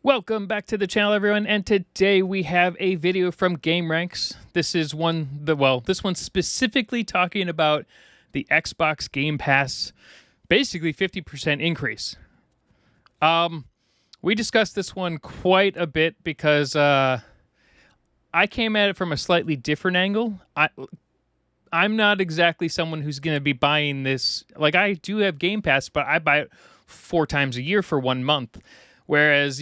Welcome back to the channel, everyone, and today we have a video from Gameranx. This is this one's specifically talking about the Xbox Game Pass, basically 50% increase. We discussed this one quite a bit because I came at it from a slightly different angle. I'm not exactly someone who's going to be buying this. Like, I do have Game Pass, but I buy it 4 times a year for 1 month. Whereas,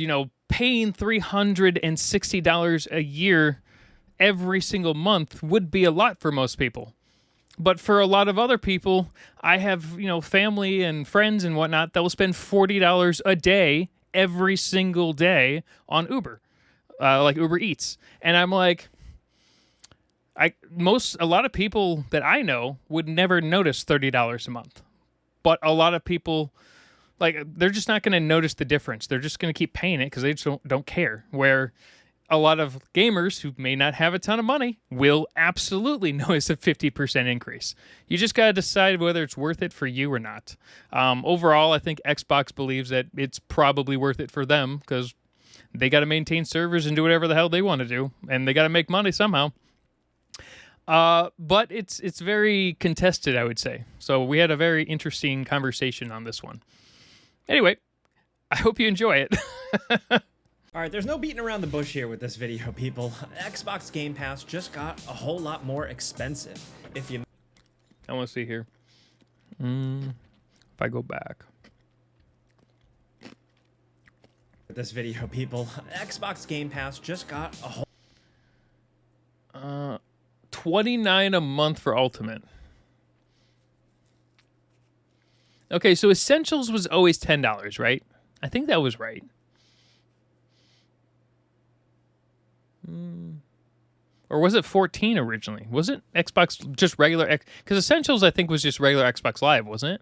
paying $360 a year every single month would be a lot for most people. But for a lot of other people, I have, family and friends and whatnot that will spend $40 a day every single day on Uber, like Uber Eats. And I'm like, a lot of people that I know would never notice $30 a month. But a lot of people, they're just not going to notice the difference. They're just going to keep paying it because they just don't care. Where a lot of gamers who may not have a ton of money will absolutely notice a 50% increase. You just got to decide whether it's worth it for you or not. Overall, I think Xbox believes that it's probably worth it for them because they got to maintain servers and do whatever the hell they want to do, and they got to make money somehow. But it's very contested, I would say. So we had a very interesting conversation on this one. Anyway, I hope you enjoy it. Alright, there's no beating around the bush here with this video, people. Xbox Game Pass just got a whole lot more expensive. I want to see here. If I go back. With this video, people, Xbox Game Pass just got a whole... $29 a month for Ultimate. Okay, so Essentials was always $10, right? I think that was right. Or was it 14 originally? Was it Xbox just regular? Because Essentials, I think, was just regular Xbox Live, wasn't it?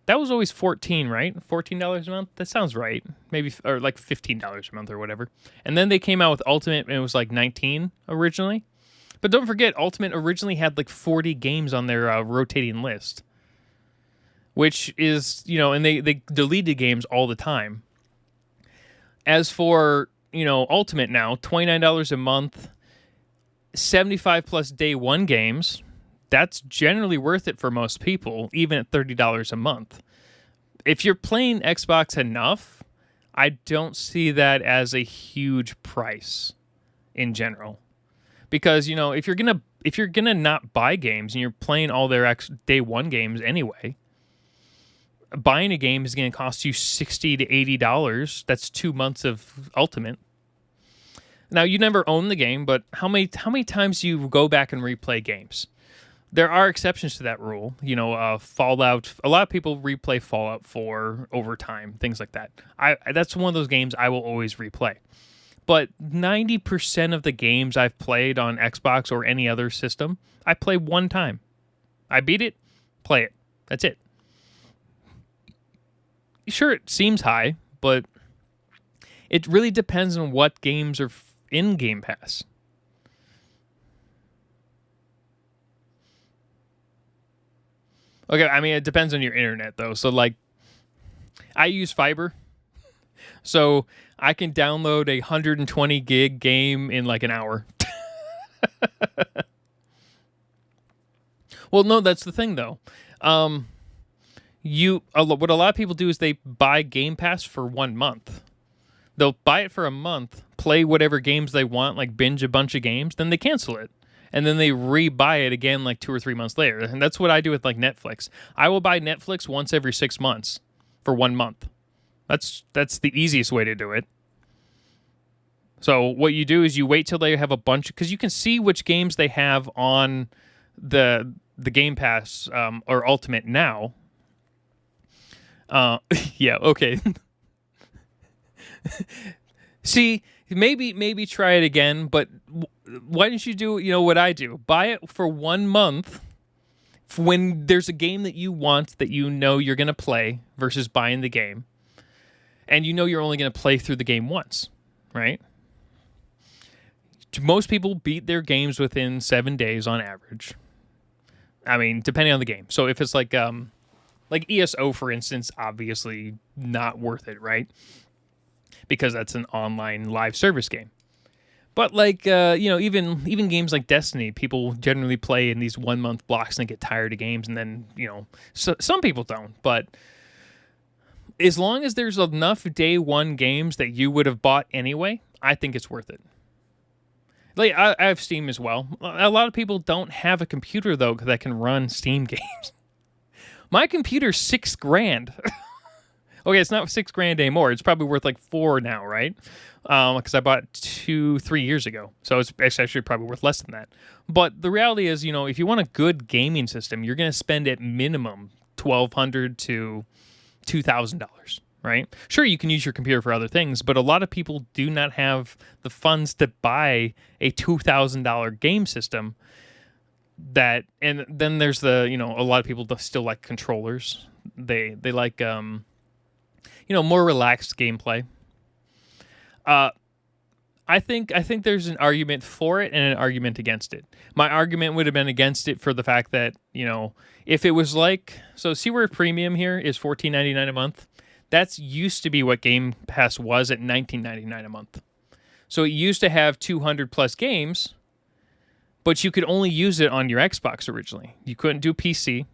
That was always 14, right? $14 a month? That sounds right. Maybe, or like $15 a month or whatever. And then they came out with Ultimate, and it was like 19 originally. But don't forget, Ultimate originally had like 40 games on their rotating list. Which is, and they deleted games all the time. As for, Ultimate now, $29 a month, 75 plus day one games, that's generally worth it for most people, even at $30 a month. If you're playing Xbox enough, I don't see that as a huge price in general. Because, if you're gonna not buy games and you're playing all their day one games anyway, buying a game is going to cost you $60 to $80. That's 2 months of Ultimate. Now, you never own the game, but how many times do you go back and replay games? There are exceptions to that rule. Fallout. A lot of people replay Fallout 4 over time, things like that. That's one of those games I will always replay. But 90% of the games I've played on Xbox or any other system, I play one time. I beat it, play it. That's it. Sure, it seems high, but it really depends on what games are in Game Pass. Okay, I mean, it depends on your internet, though. So, I use fiber, so I can download a 120 gig game in like an hour. Well, no, that's the thing, though. What a lot of people do is they buy Game Pass for 1 month. They'll buy it for a month, play whatever games they want, like binge a bunch of games, then they cancel it. And then they re-buy it again like 2 or 3 months later. And that's what I do with like Netflix. I will buy Netflix once every 6 months for 1 month. That's the easiest way to do it. So what you do is you wait till they have a bunch, because you can see which games they have on the Game Pass or Ultimate now. Yeah, okay. See, maybe try it again, but why don't you do, what I do? Buy it for 1 month when there's a game that you want that you're going to play versus buying the game. And you're only going to play through the game once, right? Most people beat their games within 7 days on average. I mean, depending on the game. So if it's like ESO, for instance, obviously not worth it, right? because that's an online live service game. But like even games like Destiny, people generally play in these 1 month blocks and they get tired of games, and then some people don't. But as long as there's enough day one games that you would have bought anyway, I think it's worth it. Like I have Steam as well. A lot of people don't have a computer though that can run Steam games. My computer's $6,000. Okay, it's not $6,000 anymore. It's probably worth like $4,000 now, right? Because I bought it 2-3 years ago, so it's actually probably worth less than that. But the reality is, if you want a good gaming system, you're going to spend at minimum $1,200 to $2,000, right? Sure, you can use your computer for other things, but a lot of people do not have the funds to buy a $2,000 game system. And then there's a lot of people still like controllers. They like more relaxed gameplay. I think there's an argument for it and an argument against it. My argument would have been against it for the fact that, if it was SeaWorld Premium here is $14.99 a month. That's used to be what Game Pass was at $19.99 a month. So it used to have 200 plus games, but you could only use it on your Xbox originally. You couldn't do PC.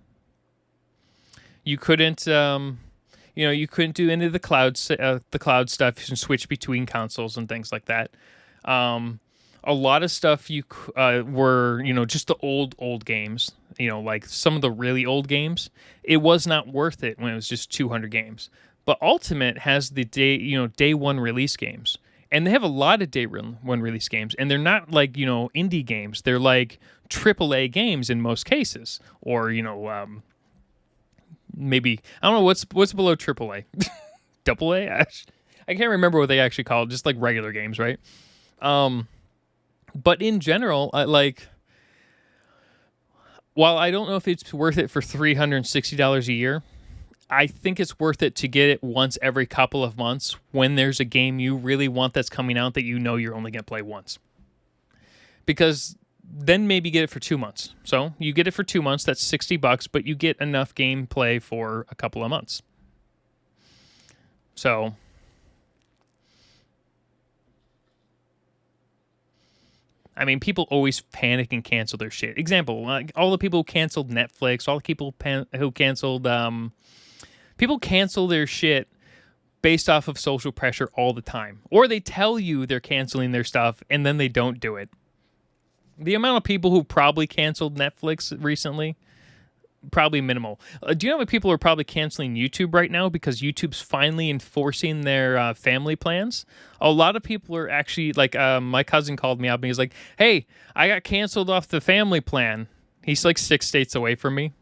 You couldn't you couldn't do any of the cloud stuff. You can switch between consoles and things like that. A lot of stuff were just the old games. Like some of the really old games. It was not worth it when it was just 200 games. But Ultimate has the day one release games, and they have a lot of day one release games, and they're not like indie games. They're like AAA games in most cases, or maybe I don't know what's below AAA, AA. I can't remember what they actually call it. Just like regular games, right? But in general, while I don't know if it's worth it for $360 a year, I think it's worth it to get it once every couple of months when there's a game you really want that's coming out that you're only going to play once. Because then maybe get it for 2 months. So you get it for 2 months, that's $60, but you get enough gameplay for a couple of months. So I mean, people always panic and cancel their shit. Example, like all the people who canceled Netflix, all the people who canceled people cancel their shit based off of social pressure all the time. Or they tell you they're canceling their stuff and then they don't do it. The amount of people who probably canceled Netflix recently, probably minimal. Do you know how many people are probably canceling YouTube right now because YouTube's finally enforcing their family plans? A lot of people are actually, like, my cousin called me up and he's like, hey, I got canceled off the family plan. He's like 6 states away from me.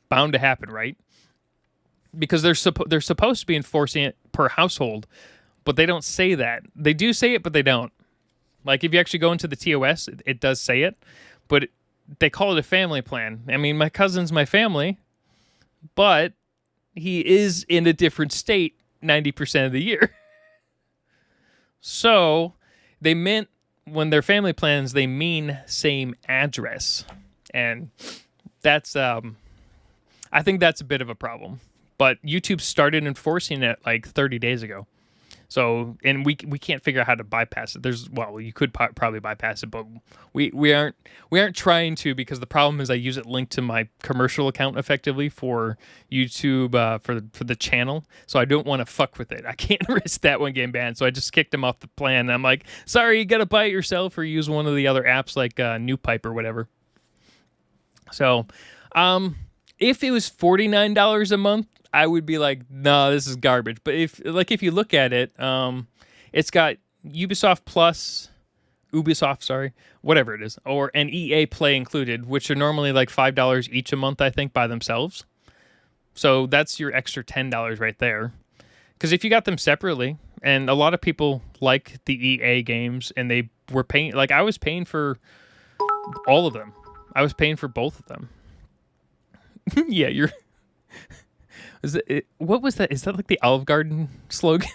Bound to happen, right? Because they're supposed to be enforcing it per household, but they don't say that. They do say it, but they don't. Like, if you actually go into the TOS, it does say it, but they call it a family plan. I mean, my cousin's my family, but he is in a different state 90% of the year. So they meant, when they're family plans, they mean same address. And that's, I think that's a bit of a problem. But YouTube started enforcing it like 30 days ago. So, and we can't figure out how to bypass it. You could probably bypass it, but we aren't trying to, because the problem is I use it linked to my commercial account effectively for YouTube for the channel. So I don't want to fuck with it. I can't risk that one getting banned. So I just kicked him off the plan. And I'm like, sorry, you got to buy it yourself or use one of the other apps like NewPipe or whatever. So, if it was $49 a month, I would be like, no, this is garbage. But if you look at it, it's got Ubisoft, whatever it is, or an EA Play included, which are normally like $5 each a month, I think, by themselves. So that's your extra $10 right there. Because if you got them separately, and a lot of people like the EA games, and they were paying, like I was paying for all of them. I was paying for both of them. Yeah, you're... What was that? Is that like the Olive Garden slogan?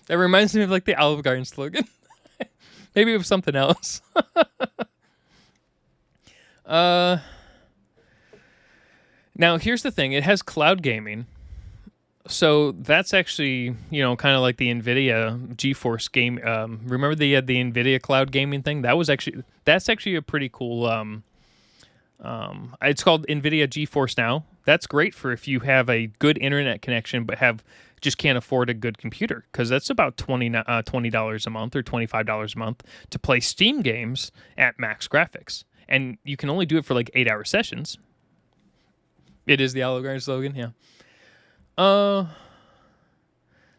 That reminds me of like the Olive Garden slogan. Maybe it was something else. Now, here's the thing. It has cloud gaming. So that's actually, kind of like the NVIDIA GeForce game. Remember they had the NVIDIA cloud gaming thing? That's actually a pretty cool. It's called NVIDIA GeForce Now. That's great for if you have a good internet connection but just can't afford a good computer, because that's about $20 a month or $25 a month to play Steam games at max graphics, and you can only do it for like 8-hour sessions. It is the Olive Garden slogan, yeah. Now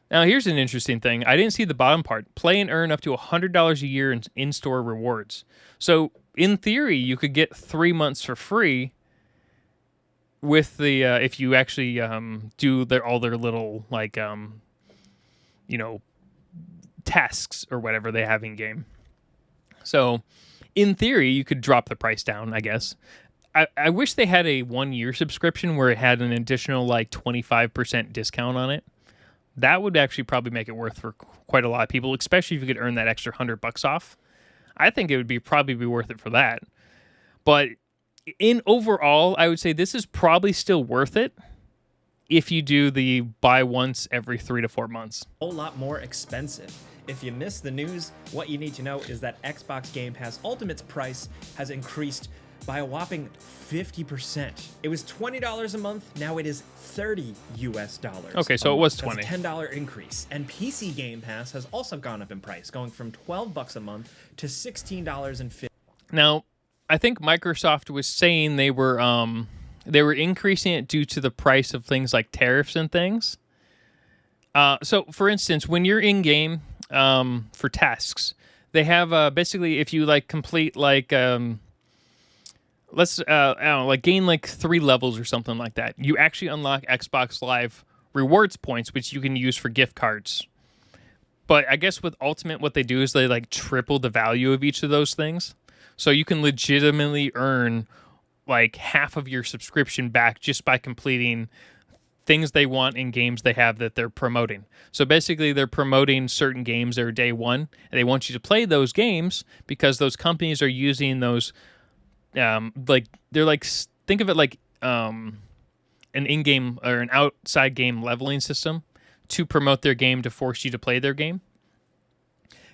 here's an interesting thing. I didn't see the bottom part. Play and earn up to $100 a year in in-store rewards. So in theory, you could get 3 months for free with the if you actually do all their little like tasks or whatever they have in game. So in theory, you could drop the price down, I guess. I wish they had a 1-year subscription where it had an additional like 25% discount on it. That would actually probably make it worth for quite a lot of people, especially if you could earn that extra $100 off. I think it would probably be worth it for that. But in overall, I would say this is probably still worth it if you do the buy once every 3 to 4 months. A whole lot more expensive. If you missed the news, what you need to know is that Xbox Game Pass Ultimate's price has increased by a whopping 50%. It was $20 a month, now it is $30 US. Okay, so it was 20. That's a $10 increase. And PC Game Pass has also gone up in price, going from $12 a month to $16.50. Now, I think Microsoft was saying they were increasing it due to the price of things like tariffs and things. So, for instance, when you're in game for tasks, they have basically if you like complete like let's I don't know, like gain like 3 levels or something like that, you actually unlock Xbox Live rewards points, which you can use for gift cards. But I guess with Ultimate, what they do is they like triple the value of each of those things. So you can legitimately earn like half of your subscription back just by completing things they want in games they have that they're promoting. So basically they're promoting certain games that are day one, and they want you to play those games because those companies are using those like they're like, think of it like an in-game or an outside game leveling system to promote their game, to force you to play their game,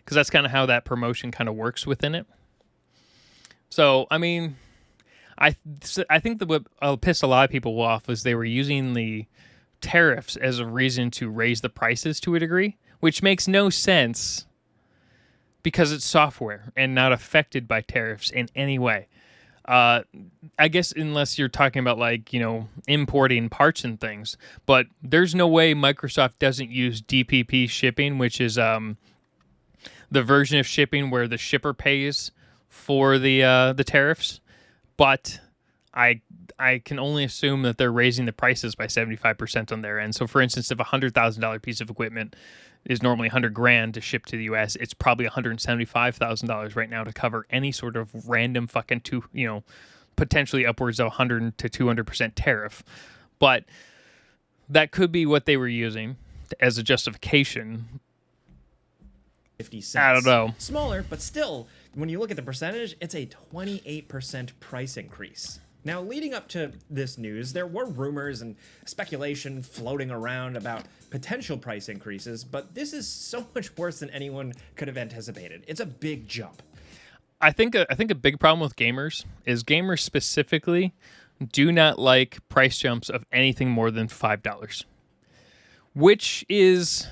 because that's kind of how that promotion kind of works within it. So I mean, I think that what pissed a lot of people off was they were using the tariffs as a reason to raise the prices to a degree, which makes no sense because it's software and not affected by tariffs in any way. I guess unless you're talking about like, importing parts and things, but there's no way Microsoft doesn't use DPP shipping, which is the version of shipping where the shipper pays for the tariffs. But I can only assume that they're raising the prices by 75% on their end. So for instance, if a $100,000 piece of equipment is normally $100,000 to ship to the US, it's probably $175,000 right now to cover any sort of random fucking potentially upwards of 100 to 200% tariff. But that could be what they were using as a justification. 50 cents. I don't know. Smaller, but still, when you look at the percentage, it's a 28% price increase. Now, leading up to this news, there were rumors and speculation floating around about potential price increases, but this is so much worse than anyone could have anticipated. It's a big jump. I think a big problem with gamers is gamers specifically do not like price jumps of anything more than $5, which is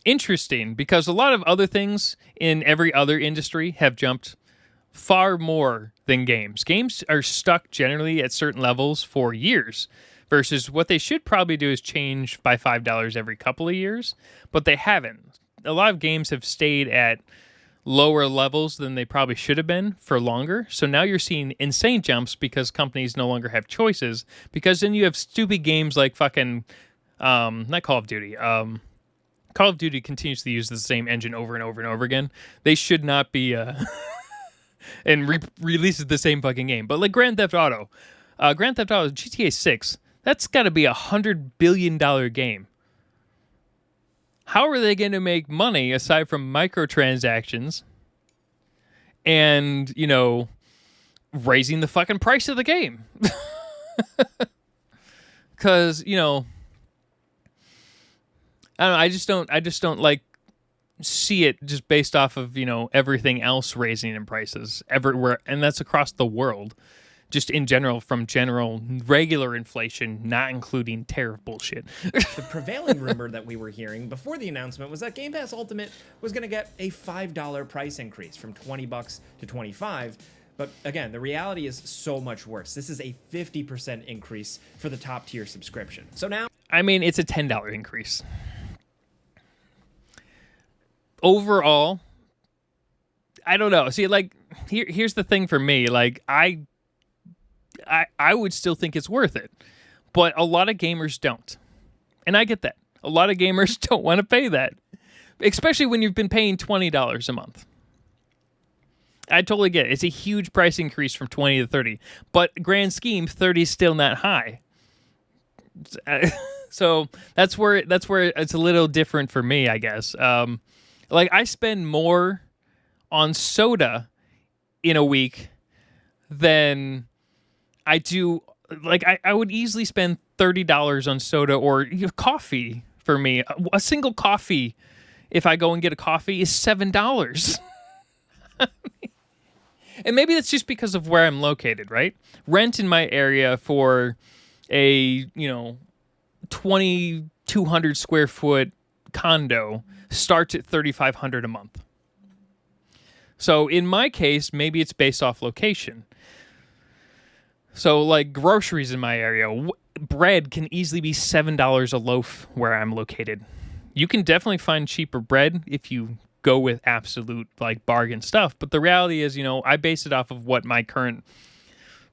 interesting because a lot of other things in every other industry have jumped far more than games. Games are stuck generally at certain levels for years, versus what they should probably do is change by $5 every couple of years, but they haven't. A lot of games have stayed at lower levels than they probably should have been for longer. So now you're seeing insane jumps because companies no longer have choices, because then you have stupid games like fucking not Call of Duty. Call of Duty continues to use the same engine over and over and over again. They should not be and releases the same fucking game. But like Grand Theft Auto GTA 6, that's got to be $100 billion game. How are they going to make money aside from microtransactions and, raising the fucking price of the game? Because, I don't know. I just don't like see it just based off of everything else raising in prices everywhere, and that's across the world. Just in general, from general regular inflation, not including tariff bullshit. The prevailing rumor that we were hearing before the announcement was that Game Pass Ultimate was going to get a $5 price increase from $20 to $25. But again, the reality is so much worse. This is a 50% increase for the top tier subscription. So now, I mean, it's a $10 increase. Overall, I don't know. See, like, here's the thing for me. Like, I would still think it's worth it, but a lot of gamers don't, and I get that. A lot of gamers don't want to pay that, especially when you've been paying $20 a month. I totally get it. It's a huge price increase from 20 to 30, but grand scheme, 30 is still not high. So that's where it's a little different for me, I guess. Like, I spend more on soda in a week than I do. Like, I would easily spend $30 on soda or coffee for me. A single coffee, if I go and get a coffee, is $7. And maybe that's just because of where I'm located, right? Rent in my area for a 2,200 square foot condo starts at $3,500 a month. So in my case, maybe it's based off location. So, like, groceries in my area, bread can easily be $7 a loaf where I'm located. You can definitely find cheaper bread if you go with absolute, like, bargain stuff. But the reality is, I base it off of what my current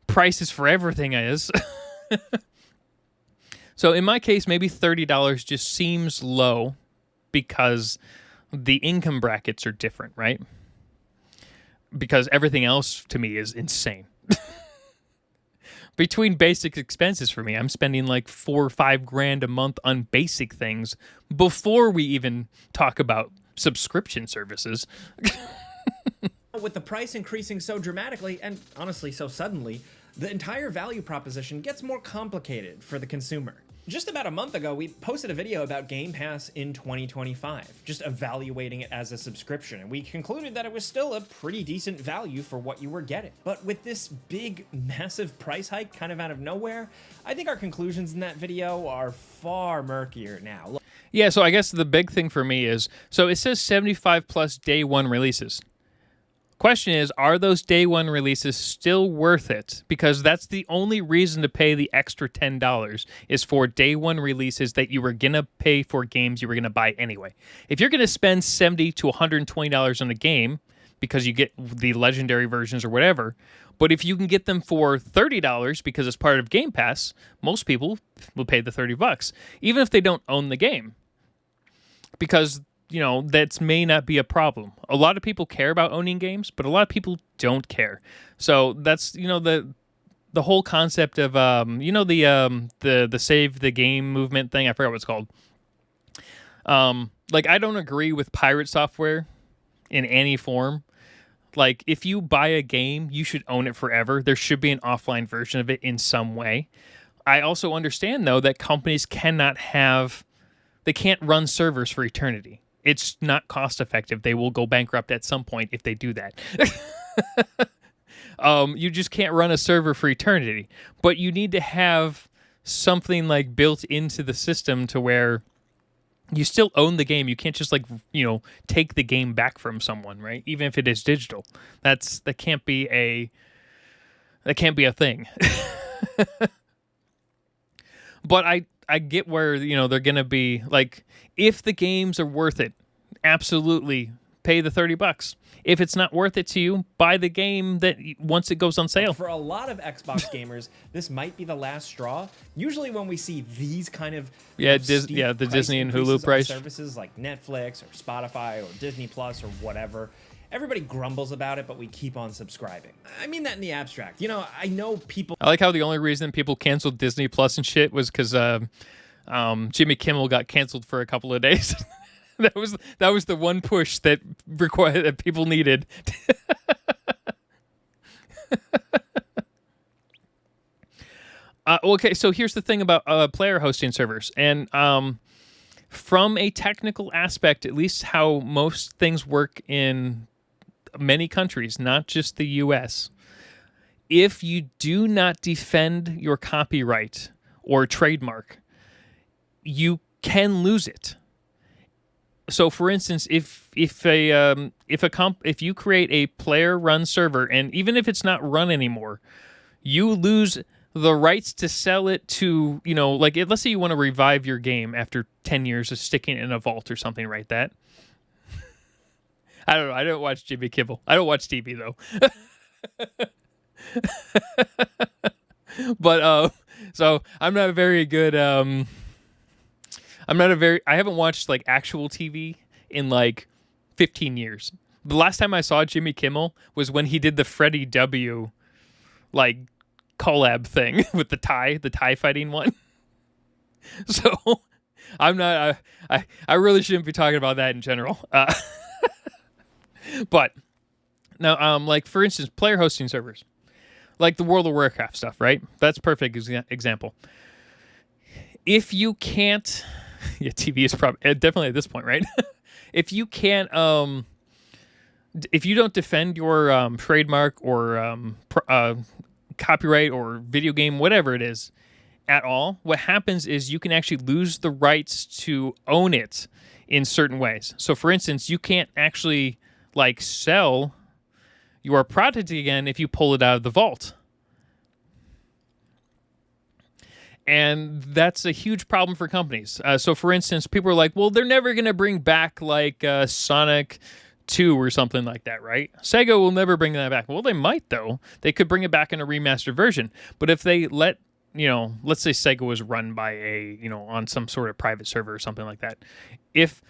prices for everything is. So in my case, maybe $30 just seems low because the income brackets are different, right? Because everything else to me is insane. Between basic expenses for me, I'm spending like $4 or $5 grand a month on basic things before we even talk about subscription services. with the price increasing so dramatically and honestly so suddenly, the entire value proposition gets more complicated for the consumer. Just about a month ago, we posted a video about Game Pass in 2025, just evaluating it as a subscription, and we concluded that it was still a pretty decent value for what you were getting. But with this big, massive price hike kind of out of nowhere, I think our conclusions in that video are far murkier now. Yeah, so I guess the big thing for me is, so it says 75 plus day one releases. Question is, are those day one releases still worth it? Because that's the only reason to pay the extra $10 is for day one releases that you were going to pay for games you were going to buy anyway. If you're going to spend $70 to $120 on a game because you get the legendary versions or whatever, but if you can get them for $30 because it's part of Game Pass, most people will pay the $30, even if they don't own the game. Because that may not be a problem. A lot of people care about owning games, but a lot of people don't care. So that's the whole concept of the save the game movement thing. I forgot what it's called. Like, I don't agree with pirate software in any form. Like, if you buy a game, you should own it forever. There should be an offline version of it in some way. I also understand though that companies can't run servers for eternity. It's not cost effective. They will go bankrupt at some point if they do that. You just can't run a server for eternity. But you need to have something like built into the system to where you still own the game. You can't just take the game back from someone, right? Even if it is digital. That can't be a thing. But I get where they're gonna be like, if the games are worth it, absolutely pay the $30. If it's not worth it to you, buy the game that once it goes on sale. For a lot of Xbox gamers, this might be the last straw. Usually when we see these kind of the Disney and Hulu price services like Netflix or Spotify or Disney Plus or whatever, everybody grumbles about it, but we keep on subscribing. I mean that in the abstract. I know people. I like how the only reason people canceled Disney Plus and shit was because Jimmy Kimmel got canceled for a couple of days. that was the one push that people needed. Okay, so here's the thing about player hosting servers, and from a technical aspect, at least how most things work in many countries, not just the US, if you do not defend your copyright or trademark, you can lose it. So, for instance, if you create a player-run server, and even if it's not run anymore, you lose the rights to sell it to, like, let's say you want to revive your game after 10 years of sticking it in a vault or something, right? That. I don't know. I don't watch Jimmy Kimmel. I don't watch TV though. But so I'm not a very good. I haven't watched like actual TV in like 15 years. The last time I saw Jimmy Kimmel was when he did the Freddie W. like collab thing with the tie fighting one. So I'm not. I really shouldn't be talking about that in general. But now, like for instance, player hosting servers, like the World of Warcraft stuff, right? That's a perfect example. If you can't, yeah, TV is probably definitely at this point, right? If you can't, if you don't defend your trademark or copyright or video game, whatever it is, at all, what happens is you can actually lose the rights to own it in certain ways. So, for instance, you can't actually like sell your product again if you pull it out of the vault. And that's a huge problem for companies. So, for instance, people are like, well, they're never going to bring back like Sonic 2 or something like that, right? Sega will never bring that back. Well, they might, though. They could bring it back in a remastered version. But if they let, let's say Sega was run by on some sort of private server or something like that. If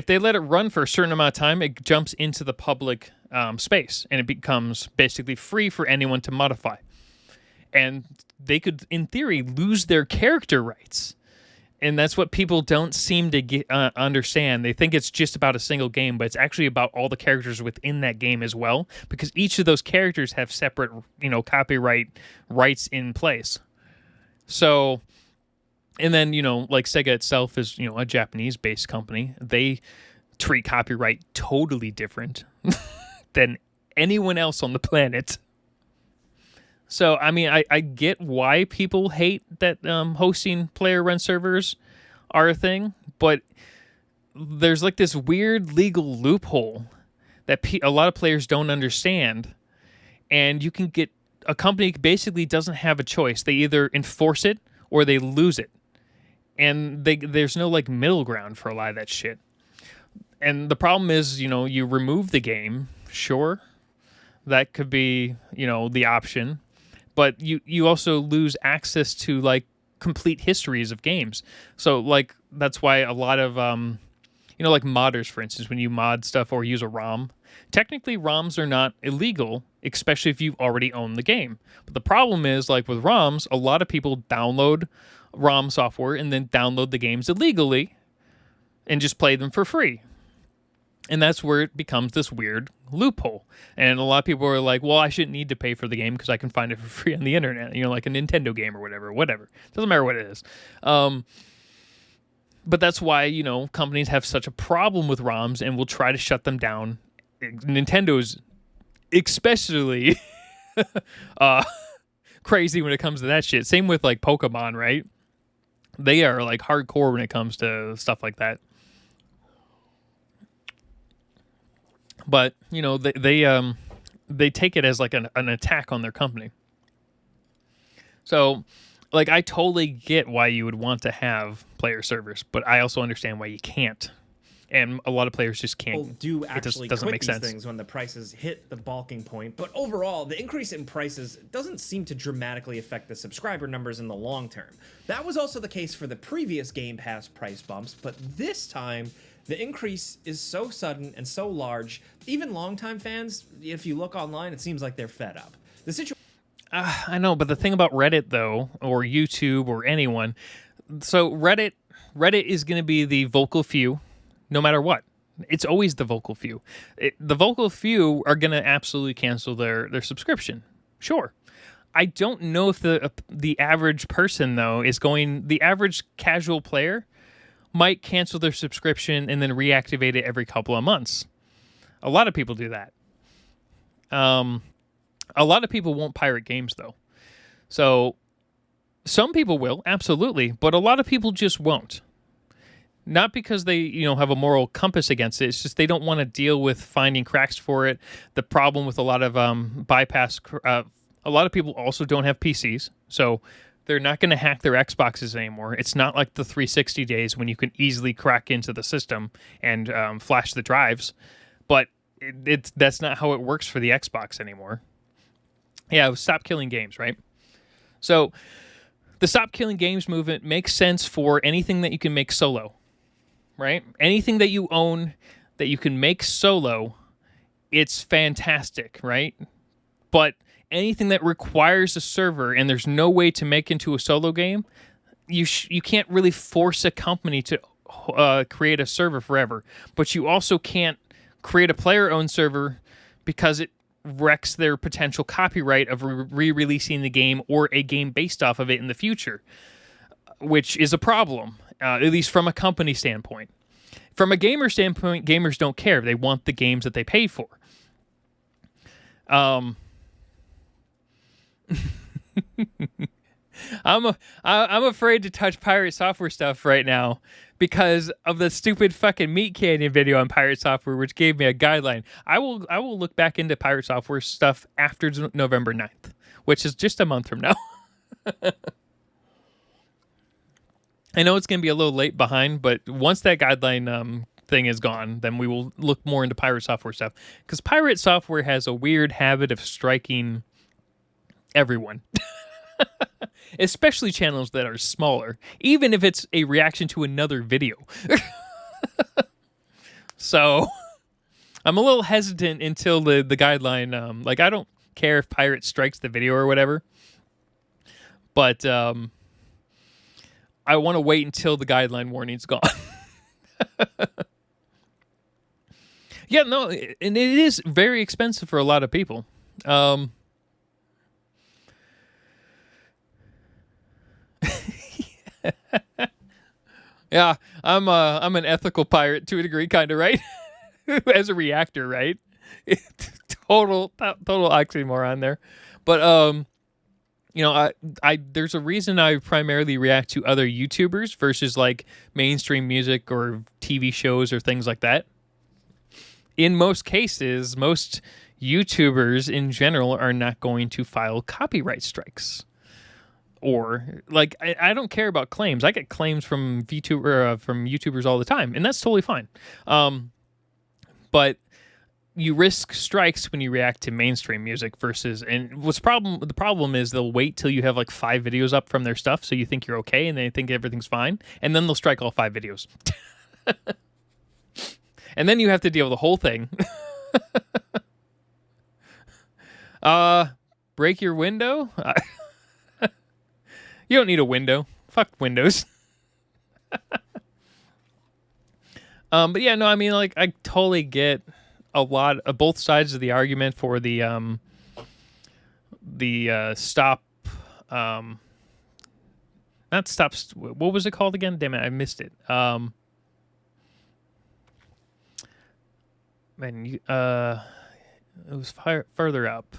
they let it run for a certain amount of time, it jumps into the public space, and it becomes basically free for anyone to modify. And they could, in theory, lose their character rights. And that's what people don't seem to understand. They think it's just about a single game, but it's actually about all the characters within that game as well, because each of those characters have separate, copyright rights in place. So, and then, like Sega itself is, a Japanese-based company. They treat copyright totally different than anyone else on the planet. So, I mean, I get why people hate that hosting player-run servers are a thing, but there's like this weird legal loophole that a lot of players don't understand, and you can get a company basically doesn't have a choice. They either enforce it or they lose it, and there's no like middle ground for a lot of that shit. And the problem is, you remove the game, sure, that could be the option. But you also lose access to like complete histories of games. So like that's why a lot of like modders, for instance, when you mod stuff or use a ROM, technically ROMs are not illegal, especially if you already own the game. But the problem is, like with ROMs, a lot of people download ROM software and then download the games illegally and just play them for free. And that's where it becomes this weird loophole. And a lot of people are like, well, I shouldn't need to pay for the game because I can find it for free on the internet, like a Nintendo game or whatever. Doesn't matter what it is. But that's why, companies have such a problem with ROMs and will try to shut them down. Nintendo's especially crazy when it comes to that shit. Same with like Pokemon, right? They are like hardcore when it comes to stuff like that. But they take it as like an attack on their company. So, like, I totally get why you would want to have player servers, but I also understand why you can't. And a lot of players just can't. People do actually doesn't quit make these sense. things when the prices hit the balking point. But overall, the increase in prices doesn't seem to dramatically affect the subscriber numbers in the long term. That was also the case for the previous Game Pass price bumps, but this time the increase is so sudden and so large, even longtime fans, if you look online, it seems like they're fed up. The situation. I know, but the thing about Reddit, though, or YouTube or anyone, so Reddit is going to be the vocal few no matter what. It's always the vocal few. The vocal few are going to absolutely cancel their subscription. Sure. I don't know if the average person, though, the average casual player might cancel their subscription and then reactivate it every couple of months. A lot of people do that. A lot of people won't pirate games, though. So some people will, absolutely, but a lot of people just won't. Not because they, have a moral compass against it. It's just they don't want to deal with finding cracks for it. The problem with a lot of bypass, a lot of people also don't have PCs, so they're not going to hack their Xboxes anymore. It's not like the 360 days when you can easily crack into the system and flash the drives, but that's not how it works for the Xbox anymore. Yeah, stop killing games, right? So the stop killing games movement makes sense for anything that you can make solo. Right? Anything that you own that you can make solo, it's fantastic, right? But anything that requires a server and there's no way to make into a solo game, you can't really force a company to create a server forever. But you also can't create a player-owned server because it wrecks their potential copyright of re-releasing the game or a game based off of it in the future, which is a problem. At least from a company standpoint. From a gamer standpoint, gamers don't care. They want the games that they pay for. I'm afraid to touch Pirate Software stuff right now because of the stupid fucking Meat Canyon video on Pirate Software, which gave me a guideline. I will look back into Pirate Software stuff after November 9th, which is just a month from now. I know it's going to be a little late behind, but once that guideline thing is gone, then we will look more into Pirate Software stuff. Because Pirate Software has a weird habit of striking everyone. Especially channels that are smaller. Even if it's a reaction to another video. So, I'm a little hesitant until the guideline... I don't care if Pirate strikes the video or whatever. But... I want to wait until the guideline warning's gone. Yeah, no, and it is very expensive for a lot of people. Yeah, I'm an ethical pirate to a degree, kind of, right? As a reactor, right? Total oxymoron there, but I there's a reason I primarily react to other YouTubers versus like mainstream music or TV shows or things like that. In most cases, most YouTubers in general are not going to file copyright strikes. Or like I don't care about claims. I get claims from YouTubers all the time, and that's totally fine. But you risk strikes when you react to mainstream music versus, and the problem is they'll wait till you have like 5 videos up from their stuff, so you think you're okay and they think everything's fine, and then they'll strike all 5 videos. And then you have to deal with the whole thing. Break your window? You don't need a window. Fuck windows. But yeah, no, I mean, like, I totally get a lot of both sides of the argument for the stop, not stop. What was it called again? Damn it, I missed it. It was further up.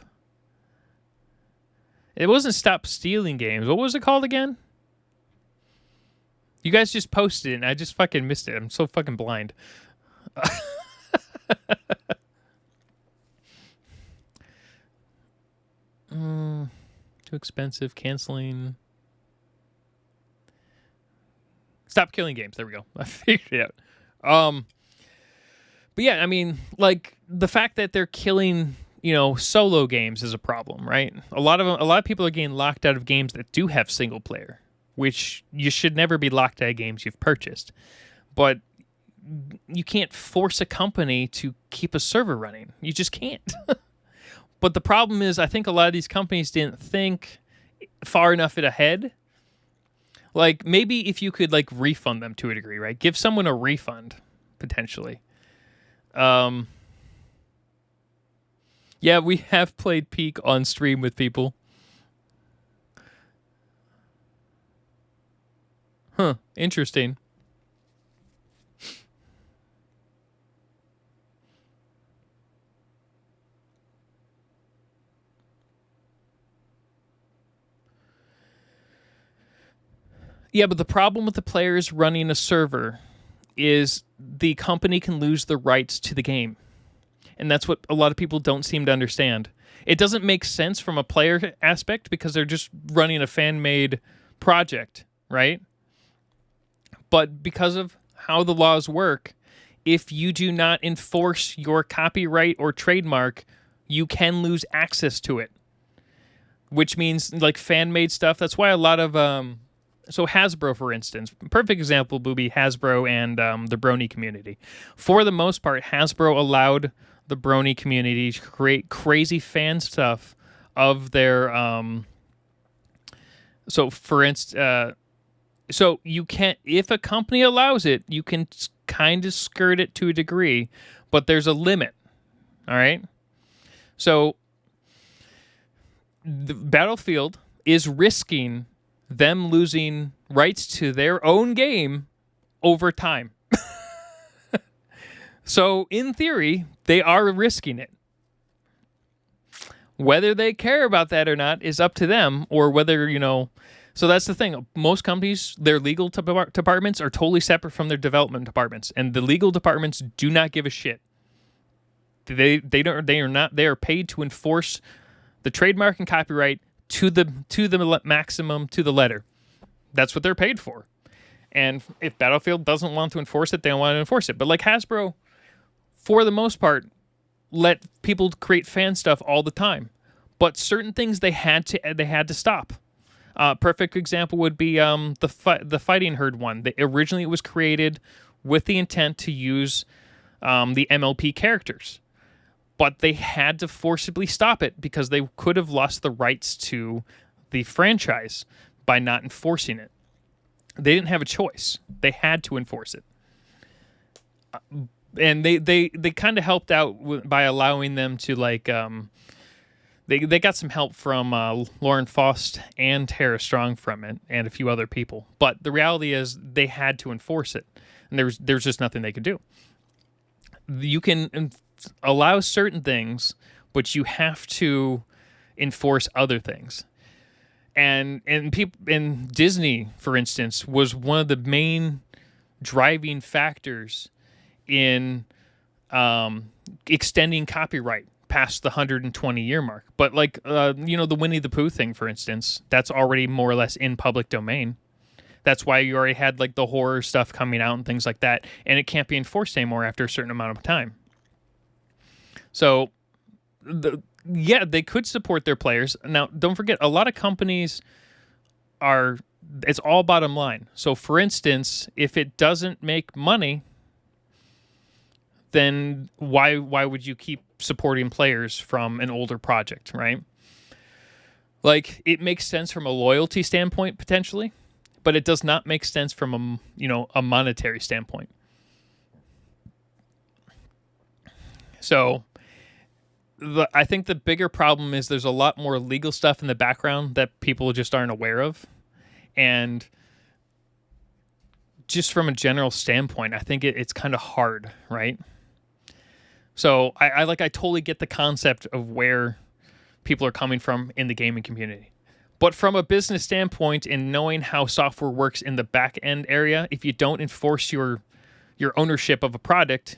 It wasn't stop stealing games. What was it called again? You guys just posted it, and I just fucking missed it. I'm so fucking blind. Too expensive. Canceling. Stop killing games. There we go. I figured it out. But yeah, I mean, like the fact that they're killing, solo games is a problem, right? A lot of people are getting locked out of games that do have single player, which you should never be locked out of games you've purchased. But you can't force a company to keep a server running. You just can't. But the problem is, I think a lot of these companies didn't think far enough ahead. Like, maybe if you could, like, refund them to a degree, right? Give someone a refund, potentially. Yeah, we have played Peak on stream with people. Huh, interesting. Yeah, but the problem with the players running a server is the company can lose the rights to the game. And that's what a lot of people don't seem to understand. It doesn't make sense from a player aspect because they're just running a fan-made project, right? But because of how the laws work, if you do not enforce your copyright or trademark, you can lose access to it. Which means like fan-made stuff. That's why a lot of so Hasbro, for instance, perfect example would be Hasbro and the Brony community. For the most part, Hasbro allowed the Brony community to create crazy fan stuff of their. So, for instance, so you can't, if a company allows it, you can kind of skirt it to a degree, but there's a limit. All right. So, the Battlefield is risking them losing rights to their own game over time. So, in theory, they are risking it. Whether they care about that or not is up to them, or whether, so that's the thing. Most companies, their legal departments are totally separate from their development departments, and the legal departments do not give a shit. They are paid to enforce the trademark and copyright to the maximum, to the letter. That's what they're paid for. And if Battlefield doesn't want to enforce it, they don't want to enforce it. But like Hasbro, for the most part, let people create fan stuff all the time. But certain things they had to stop. Perfect example would be the Fighting Herd one. Originally, it was created with the intent to use the MLP characters. But they had to forcibly stop it because they could have lost the rights to the franchise by not enforcing it. They didn't have a choice. They had to enforce it. And they kind of helped out by allowing them to, like, they got some help from Lauren Faust and Tara Strong from it and a few other people. But the reality is they had to enforce it. And there's just nothing they could do. You can allow certain things, but you have to enforce other things. And Disney, for instance, was one of the main driving factors in extending copyright past the 120-year mark. But like the Winnie the Pooh thing, for instance, that's already more or less in public domain. That's why you already had like the horror stuff coming out and things like that, and it can't be enforced anymore after a certain amount of time. So, they could support their players. Now, don't forget, a lot of companies it's all bottom line. So, for instance, if it doesn't make money, then why would you keep supporting players from an older project, right? Like, it makes sense from a loyalty standpoint, potentially, but it does not make sense from a monetary standpoint. So, I think the bigger problem is there's a lot more legal stuff in the background that people just aren't aware of. And just from a general standpoint, I think it's kind of hard, right? So I totally get the concept of where people are coming from in the gaming community. But from a business standpoint and knowing how software works in the back end area, if you don't enforce your ownership of a product,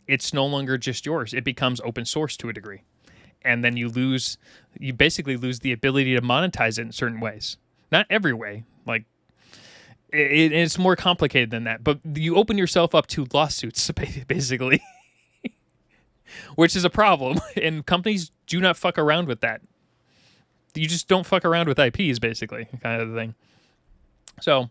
it's no longer just yours. It becomes open source to a degree. And then you basically lose the ability to monetize it in certain ways. Not every way. Like, it's more complicated than that. But you open yourself up to lawsuits, basically. Which is a problem. And companies do not fuck around with that. You just don't fuck around with IPs, basically, kind of the thing. So,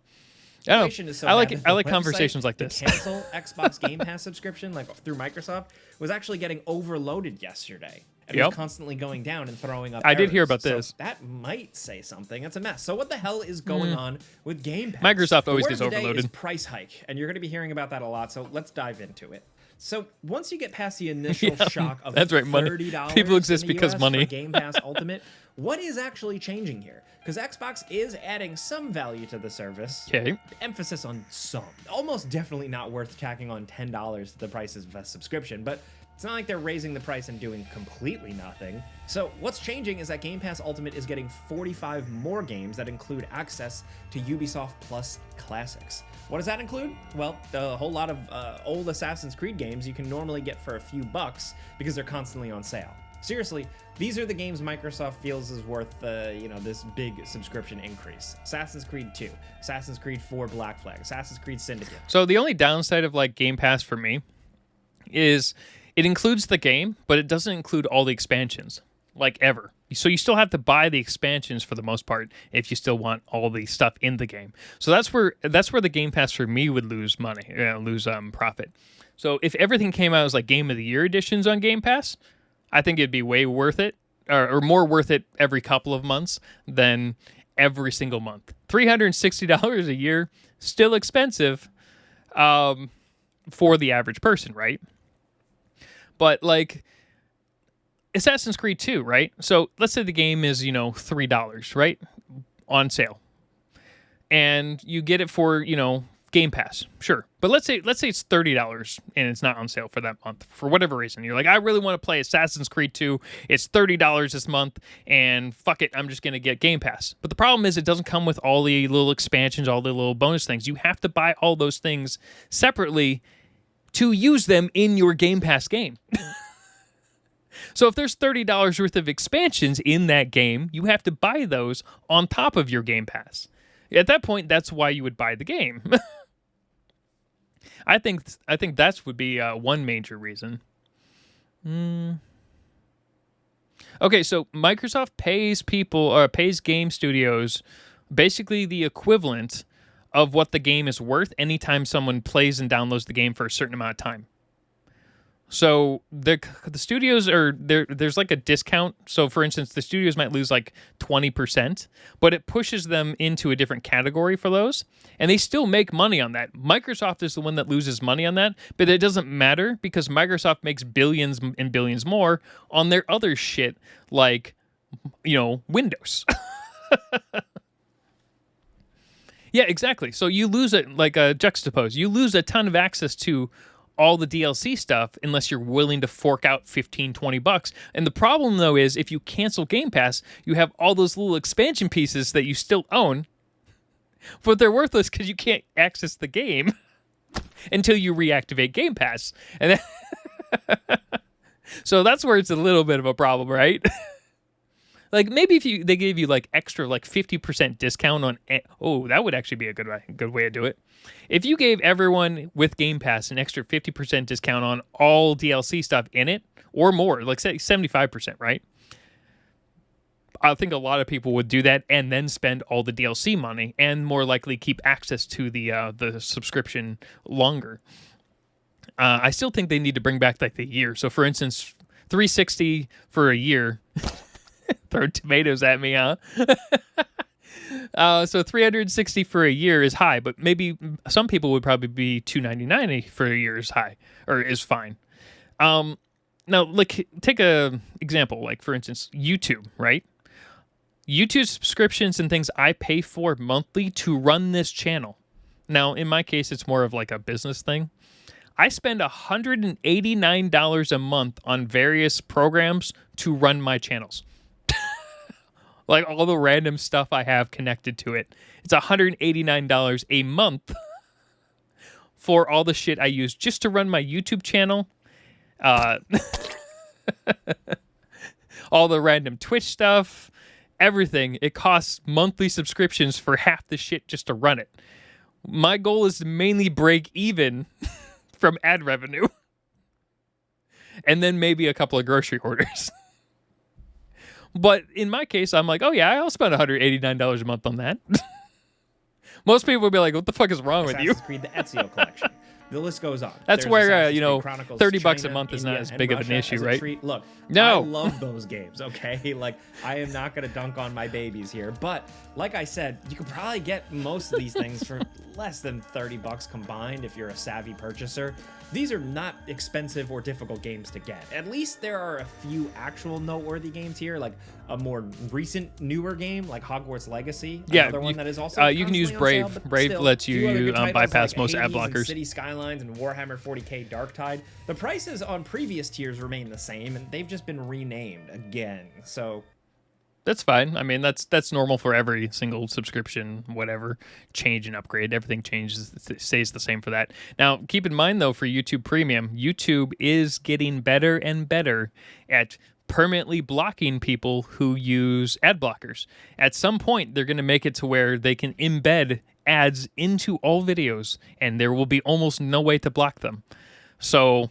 I don't know. I like conversations like this. The cancel Xbox Game Pass subscription, like through Microsoft, was actually getting overloaded yesterday. And was constantly going down and throwing up I did hear errors. about this. So that might say something. It's a mess. So what the hell is going on with Game Pass? Microsoft always gets overloaded. Is price hike, and you're going to be hearing about that a lot. So let's dive into it. So once you get past the initial shock of $30 people exist in the because US money. for Game Pass Ultimate, what is actually changing here? Because Xbox is adding some value to the service. Okay. Emphasis on some. Almost definitely not worth tacking on $10 to the price of a subscription, but It's not like they're raising the price and doing completely nothing. So what's changing is that Game Pass Ultimate is getting 45 more games that include access to Ubisoft Plus Classics. What does that include? Well, a whole lot of old Assassin's Creed games you can normally get for a few bucks because they're constantly on sale. Seriously, these are the games Microsoft feels is worth, this big subscription increase. Assassin's Creed 2, Assassin's Creed 4 Black Flag, Assassin's Creed Syndicate. So the only downside of like Game Pass for me is it includes the game, but it doesn't include all the expansions, like ever. So you still have to buy the expansions for the most part if you still want all the stuff in the game. So that's where the Game Pass for me would lose money, lose profit. So if everything came out as like Game of the Year editions on Game Pass, I think it'd be way worth it, or more worth it every couple of months than every single month. $360 a year, still expensive for the average person, right? But like Assassin's Creed 2, right? So let's say the game is, $3, right? On sale. And you get it for, Game Pass. Sure. But let's say it's $30 and it's not on sale for that month for whatever reason. You're like, I really want to play Assassin's Creed 2. It's $30 this month and fuck it, I'm just going to get Game Pass. But the problem is it doesn't come with all the little expansions, all the little bonus things. You have to buy all those things separately to use them in your Game Pass game. So if there's $30 worth of expansions in that game, you have to buy those on top of your Game Pass. At that point, that's why you would buy the game. I think that would be one major reason. Okay, so Microsoft pays game studios basically the equivalent of what the game is worth anytime someone plays and downloads the game for a certain amount of time. So the studios there's like a discount. So for instance, the studios might lose like 20%, but it pushes them into a different category for those, and they still make money on that. Microsoft is the one that loses money on that, but it doesn't matter because Microsoft makes billions and billions more on their other shit like, Windows. Yeah, exactly. So you lose it like a juxtapose. You lose a ton of access to all the DLC stuff unless you're willing to fork out $15-20. And the problem though is if you cancel Game Pass, you have all those little expansion pieces that you still own, but they're worthless because you can't access the game until you reactivate Game Pass. And so that's where it's a little bit of a problem, right? Like maybe if they gave you like extra like 50% discount on that would actually be a good way to do it. If you gave everyone with Game Pass an extra 50% discount on all DLC stuff in it or more, like say 75%, right? I think a lot of people would do that and then spend all the DLC money and more likely keep access to the subscription longer. I still think they need to bring back like the year. So for instance, $360 for a year. Throw tomatoes at me, huh? So $360 for a year is high, but maybe some people would probably be $299 for a year is high or is fine. Now, like take a example, like for instance, YouTube, right? YouTube subscriptions and things I pay for monthly to run this channel. Now, in my case, it's more of like a business thing. I spend $189 a month on various programs to run my channels. Like all the random stuff I have connected to it. It's $189 a month for all the shit I use just to run my YouTube channel. All the random Twitch stuff, everything. It costs monthly subscriptions for half the shit just to run it. My goal is to mainly break even from ad revenue. And then maybe a couple of grocery orders. But in my case, I'm like, oh yeah, I'll spend $189 a month on that. Most people would be like, what the fuck is wrong with you? Assassin's Creed, the Ezio collection. The list goes on. That's There's where, Chronicles, $30 China, a month is India, not as and big of an Russia issue, as a right? treat. Look, No. I love those games, okay? Like, I am not going to dunk on my babies here. But, like I said, you could probably get most of these things for less than $30 combined if you're a savvy purchaser. These are not expensive or difficult games to get. At least there are a few actual noteworthy games here, like a more recent, newer game like Hogwarts Legacy. Yeah, another one that is also you can use constantly on Brave. sale, but Brave still, lets few other you good titles bypass like most ad Hades and blockers. City Skylines Skylines and Warhammer 40k Darktide, the prices on previous tiers remain the same, and they've just been renamed again. So That's fine. I mean, that's normal for every single subscription, whatever, change and upgrade. Everything changes, stays the same for that. Now, keep in mind, though, for YouTube Premium, YouTube is getting better and better at permanently blocking people who use ad blockers. At some point, they're going to make it to where they can embed ads into all videos, and there will be almost no way to block them. So...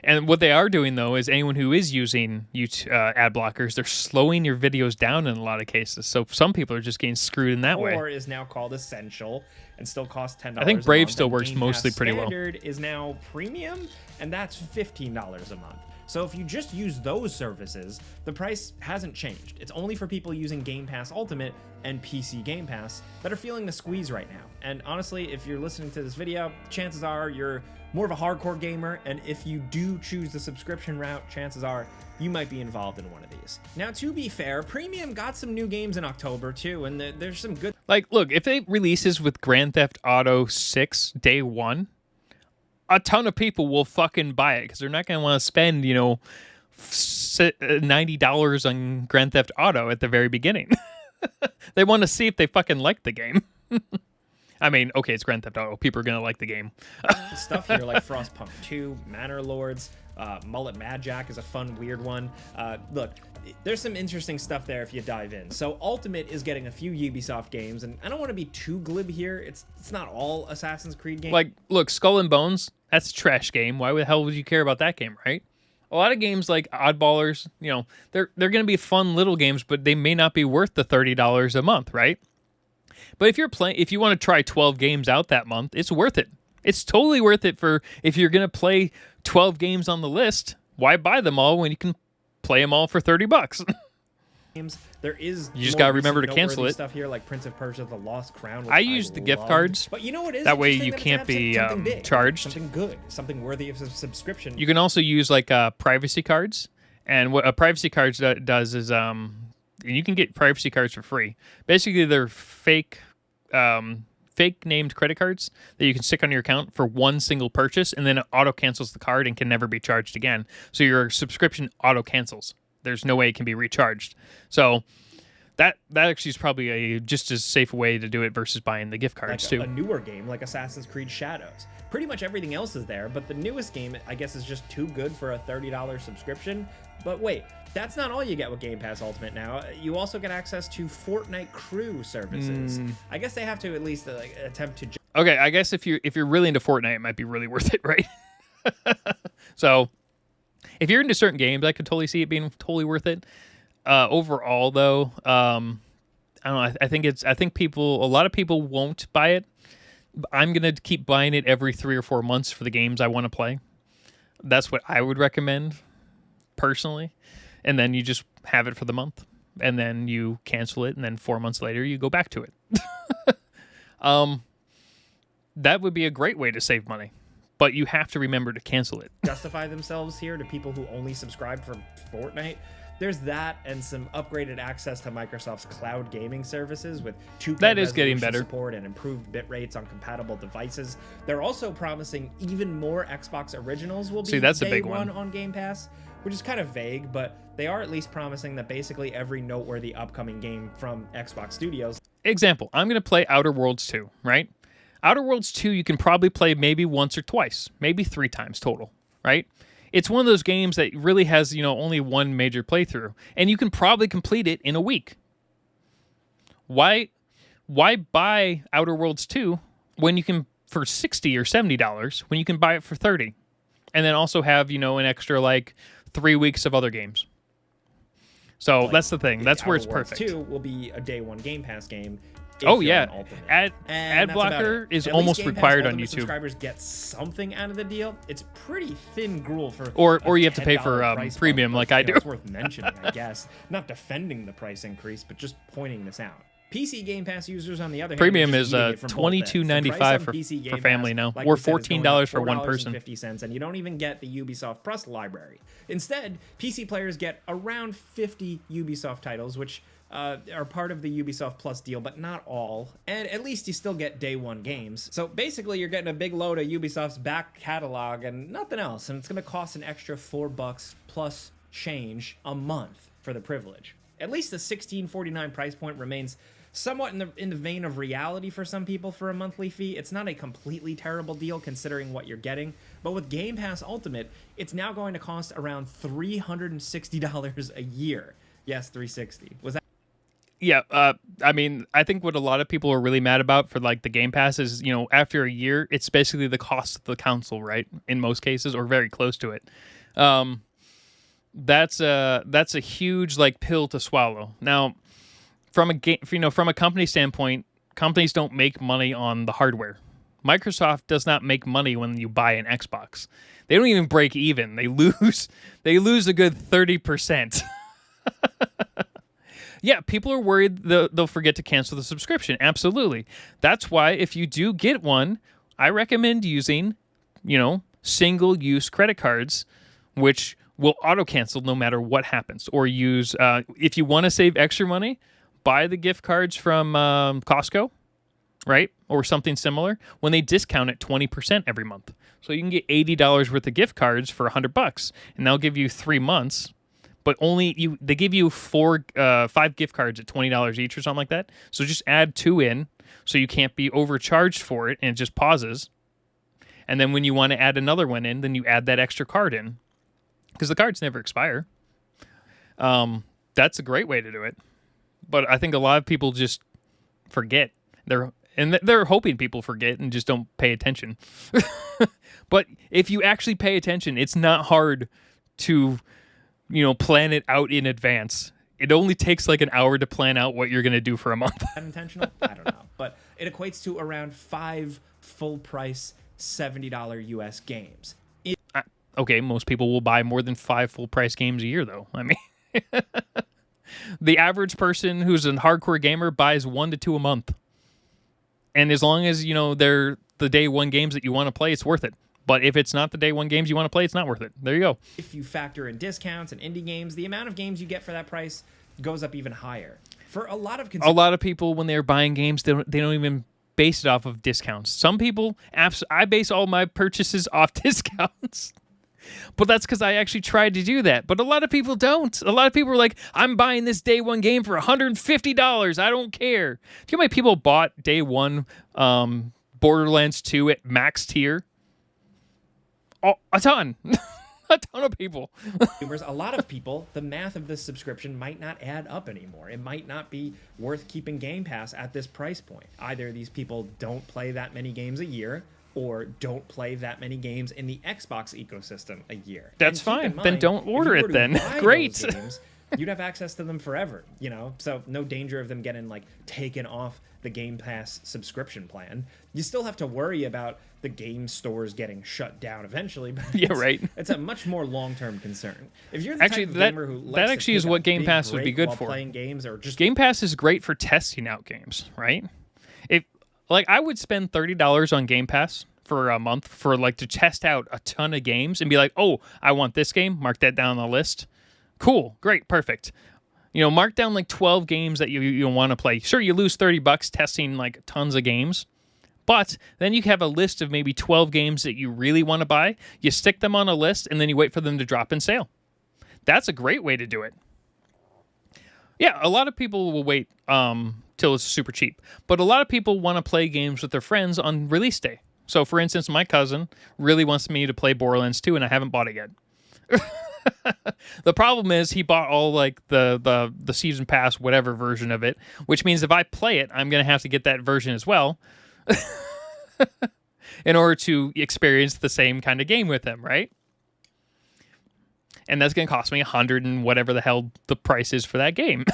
And what they are doing, though, is anyone who is using YouTube, ad blockers, they're slowing your videos down in a lot of cases. So some people are just getting screwed in that way. Core is now called Essential and still costs $10 I think Brave a month, still and works Game mostly Pass pretty well. Standard is now Premium, and that's $15 a month. So if you just use those services, the price hasn't changed. It's only for people using Game Pass Ultimate and PC Game Pass that are feeling the squeeze right now. And honestly, if you're listening to this video, chances are you're more of a hardcore gamer, and if you do choose the subscription route, chances are you might be involved in one of these. Now, to be fair, Premium got some new games in October too, and there's some good... Like, look, if it releases with Grand Theft Auto 6 day one, a ton of people will fucking buy it because they're not going to want to spend, $90 on Grand Theft Auto at the very beginning. They want to see if they fucking like the game. I mean, okay, it's Grand Theft Auto. People are going to like the game. Stuff here like Frostpunk 2, Manor Lords, Mullet Mad Jack is a fun, weird one. Look, there's some interesting stuff there if you dive in. So Ultimate is getting a few Ubisoft games, and I don't want to be too glib here. It's not all Assassin's Creed games. Like, look, Skull and Bones, that's a trash game. Why the hell would you care about that game, right? A lot of games like Oddballers, they're going to be fun little games, but they may not be worth the $30 a month, right? But if you want to try 12 games out that month, it's worth it. It's totally worth it if you're going to play 12 games on the list. Why buy them all when you can play them all for $30? There is you just got to remember to cancel it. Stuff here like Prince of Persia: The Lost Crown. Which I use the gift cards. But you know what is that way you can't be charged. Something good, something worthy of a subscription. You can also use like privacy cards, and what a privacy card does is you can get privacy cards for free. Basically, they're fake named credit cards that you can stick on your account for one single purchase, and then it auto cancels the card and can never be charged again. So your subscription auto cancels. There's no way it can be recharged. So that actually is probably a just as safe way to do it versus buying the gift cards like too. A newer game like Assassin's Creed Shadows. Pretty much everything else is there, but the newest game, I guess, is just too good for a $30 subscription. But wait, that's not all you get with Game Pass Ultimate now. You also get access to Fortnite Crew services. I guess they have to at least attempt to... Okay, I guess if you're really into Fortnite, it might be really worth it, right? So, if you're into certain games, I could totally see it being totally worth it. Overall, though, I don't know. I think a lot of people won't buy it. I'm gonna keep buying it every 3 or 4 months for the games I want to play. That's what I would recommend, personally. And then you just have it for the month, and then you cancel it, and then 4 months later you go back to it. That would be a great way to save money, but you have to remember to cancel it. Justify themselves here to people who only subscribe for Fortnite. There's that and some upgraded access to Microsoft's cloud gaming services with 2K that is getting better support and improved bit rates on compatible devices. They're also promising even more Xbox originals will be that's a day big one one on Game Pass, which is kind of vague, but they are at least promising that basically every noteworthy upcoming game from Xbox Studios. Example, I'm going to play Outer Worlds 2, right? Outer Worlds 2 you can probably play maybe once or twice, maybe 3 times total, right? It's one of those games that really has, only one major playthrough, and you can probably complete it in a week. Why buy Outer Worlds 2 when you can for $60 or $70 when you can buy it for $30, and then also have an extra 3 weeks of other games? So that's the thing. That's where it's perfect. 2 will be a day one Game Pass game. Oh yeah, ad blocker is almost required on YouTube. Subscribers get something out of the deal. It's pretty thin gruel for or you have to pay for premium like I do. It's worth mentioning, I guess. Not defending the price increase, but just pointing this out. PC Game Pass users, on the other hand, premium is $22.95 for family now, or $14 for one person. $0.50, and you don't even get the Ubisoft Plus library. Instead, PC players get around 50 Ubisoft titles, which are part of the Ubisoft Plus deal, but not all. And at least you still get day one games. So basically, you're getting a big load of Ubisoft's back catalog and nothing else. And it's going to cost an extra $4 plus change a month for the privilege. At least the $16.49 price point remains somewhat in the vein of reality for some people for a monthly fee. It's not a completely terrible deal considering what you're getting, but with Game Pass Ultimate, it's now going to cost around $360 a year. Yes, 360. Was that? Yeah, I mean, I think what a lot of people are really mad about for like the Game Pass is, after a year, it's basically the cost of the console, right? In most cases, or very close to it. That's a huge like pill to swallow. Now, from a company standpoint, companies don't make money on the hardware. Microsoft does not make money when you buy an Xbox. They don't even break even. They lose a good 30%. Yeah, people are worried they'll forget to cancel the subscription. Absolutely. That's why if you do get one, I recommend using, single-use credit cards, which will auto-cancel no matter what happens. Or use, if you want to save extra money, buy the gift cards from Costco, right? Or something similar, when they discount it 20% every month. So you can get $80 worth of gift cards for $100, and they'll give you 3 months. But they give you 5 gift cards at $20 each or something like that. So just add 2 in, so you can't be overcharged for it, and it just pauses. And then when you want to add another one in, then you add that extra card in, because the cards never expire. That's a great way to do it. But I think a lot of people just forget. They're hoping people forget and just don't pay attention. But if you actually pay attention, it's not hard to plan it out in advance. It only takes like an hour to plan out what you're going to do for a month. Unintentional? I don't know. But it equates to around 5 full price $70 US games. Okay, most people will buy more than 5 full price games a year, though. I mean, the average person who's a hardcore gamer buys 1 to 2 a month. And as long as, they're the day one games that you want to play, it's worth it. But if it's not the day one games you want to play, it's not worth it. There you go. If you factor in discounts and indie games, the amount of games you get for that price goes up even higher. For a lot of people, when they're buying games, they don't even base it off of discounts. Some people, I base all my purchases off discounts. But that's because I actually tried to do that. But a lot of people don't. A lot of people are like, I'm buying this day one game for $150. I don't care. Do you know how many people bought day one Borderlands 2 at max tier? Oh, a ton. A ton of people. A lot of people, the math of this subscription might not add up anymore. It might not be worth keeping Game Pass at this price point. Either these people don't play that many games a year, or don't play that many games in the Xbox ecosystem a year. That's fine. Then don't order it then. Great. Games, you'd have access to them forever, So no danger of them getting taken off the Game Pass subscription plan. You still have to worry about the game stores getting shut down eventually. But yeah, right. It's a much more long-term concern. If you're the type of gamer who likes that actually is what Game Pass would be good for. Playing games or just Game Pass is great for testing out games, right? I would spend $30 on Game Pass for a month for to test out a ton of games and be like, oh, I want this game. Mark that down on the list. Cool, great, perfect. Mark down 12 games that you want to play. Sure, you lose $30 testing tons of games, but then you have a list of maybe 12 games that you really want to buy. You stick them on a list and then you wait for them to drop in sale. That's a great way to do it. Yeah, a lot of people will wait till it's super cheap, but a lot of people want to play games with their friends on release day. So, for instance, my cousin really wants me to play Borderlands 2, and I haven't bought it yet. The problem is he bought all the season pass whatever version of it, which means if I play it, I'm going to have to get that version as well in order to experience the same kind of game with him, right? And that's going to cost me $100 and whatever the hell the price is for that game.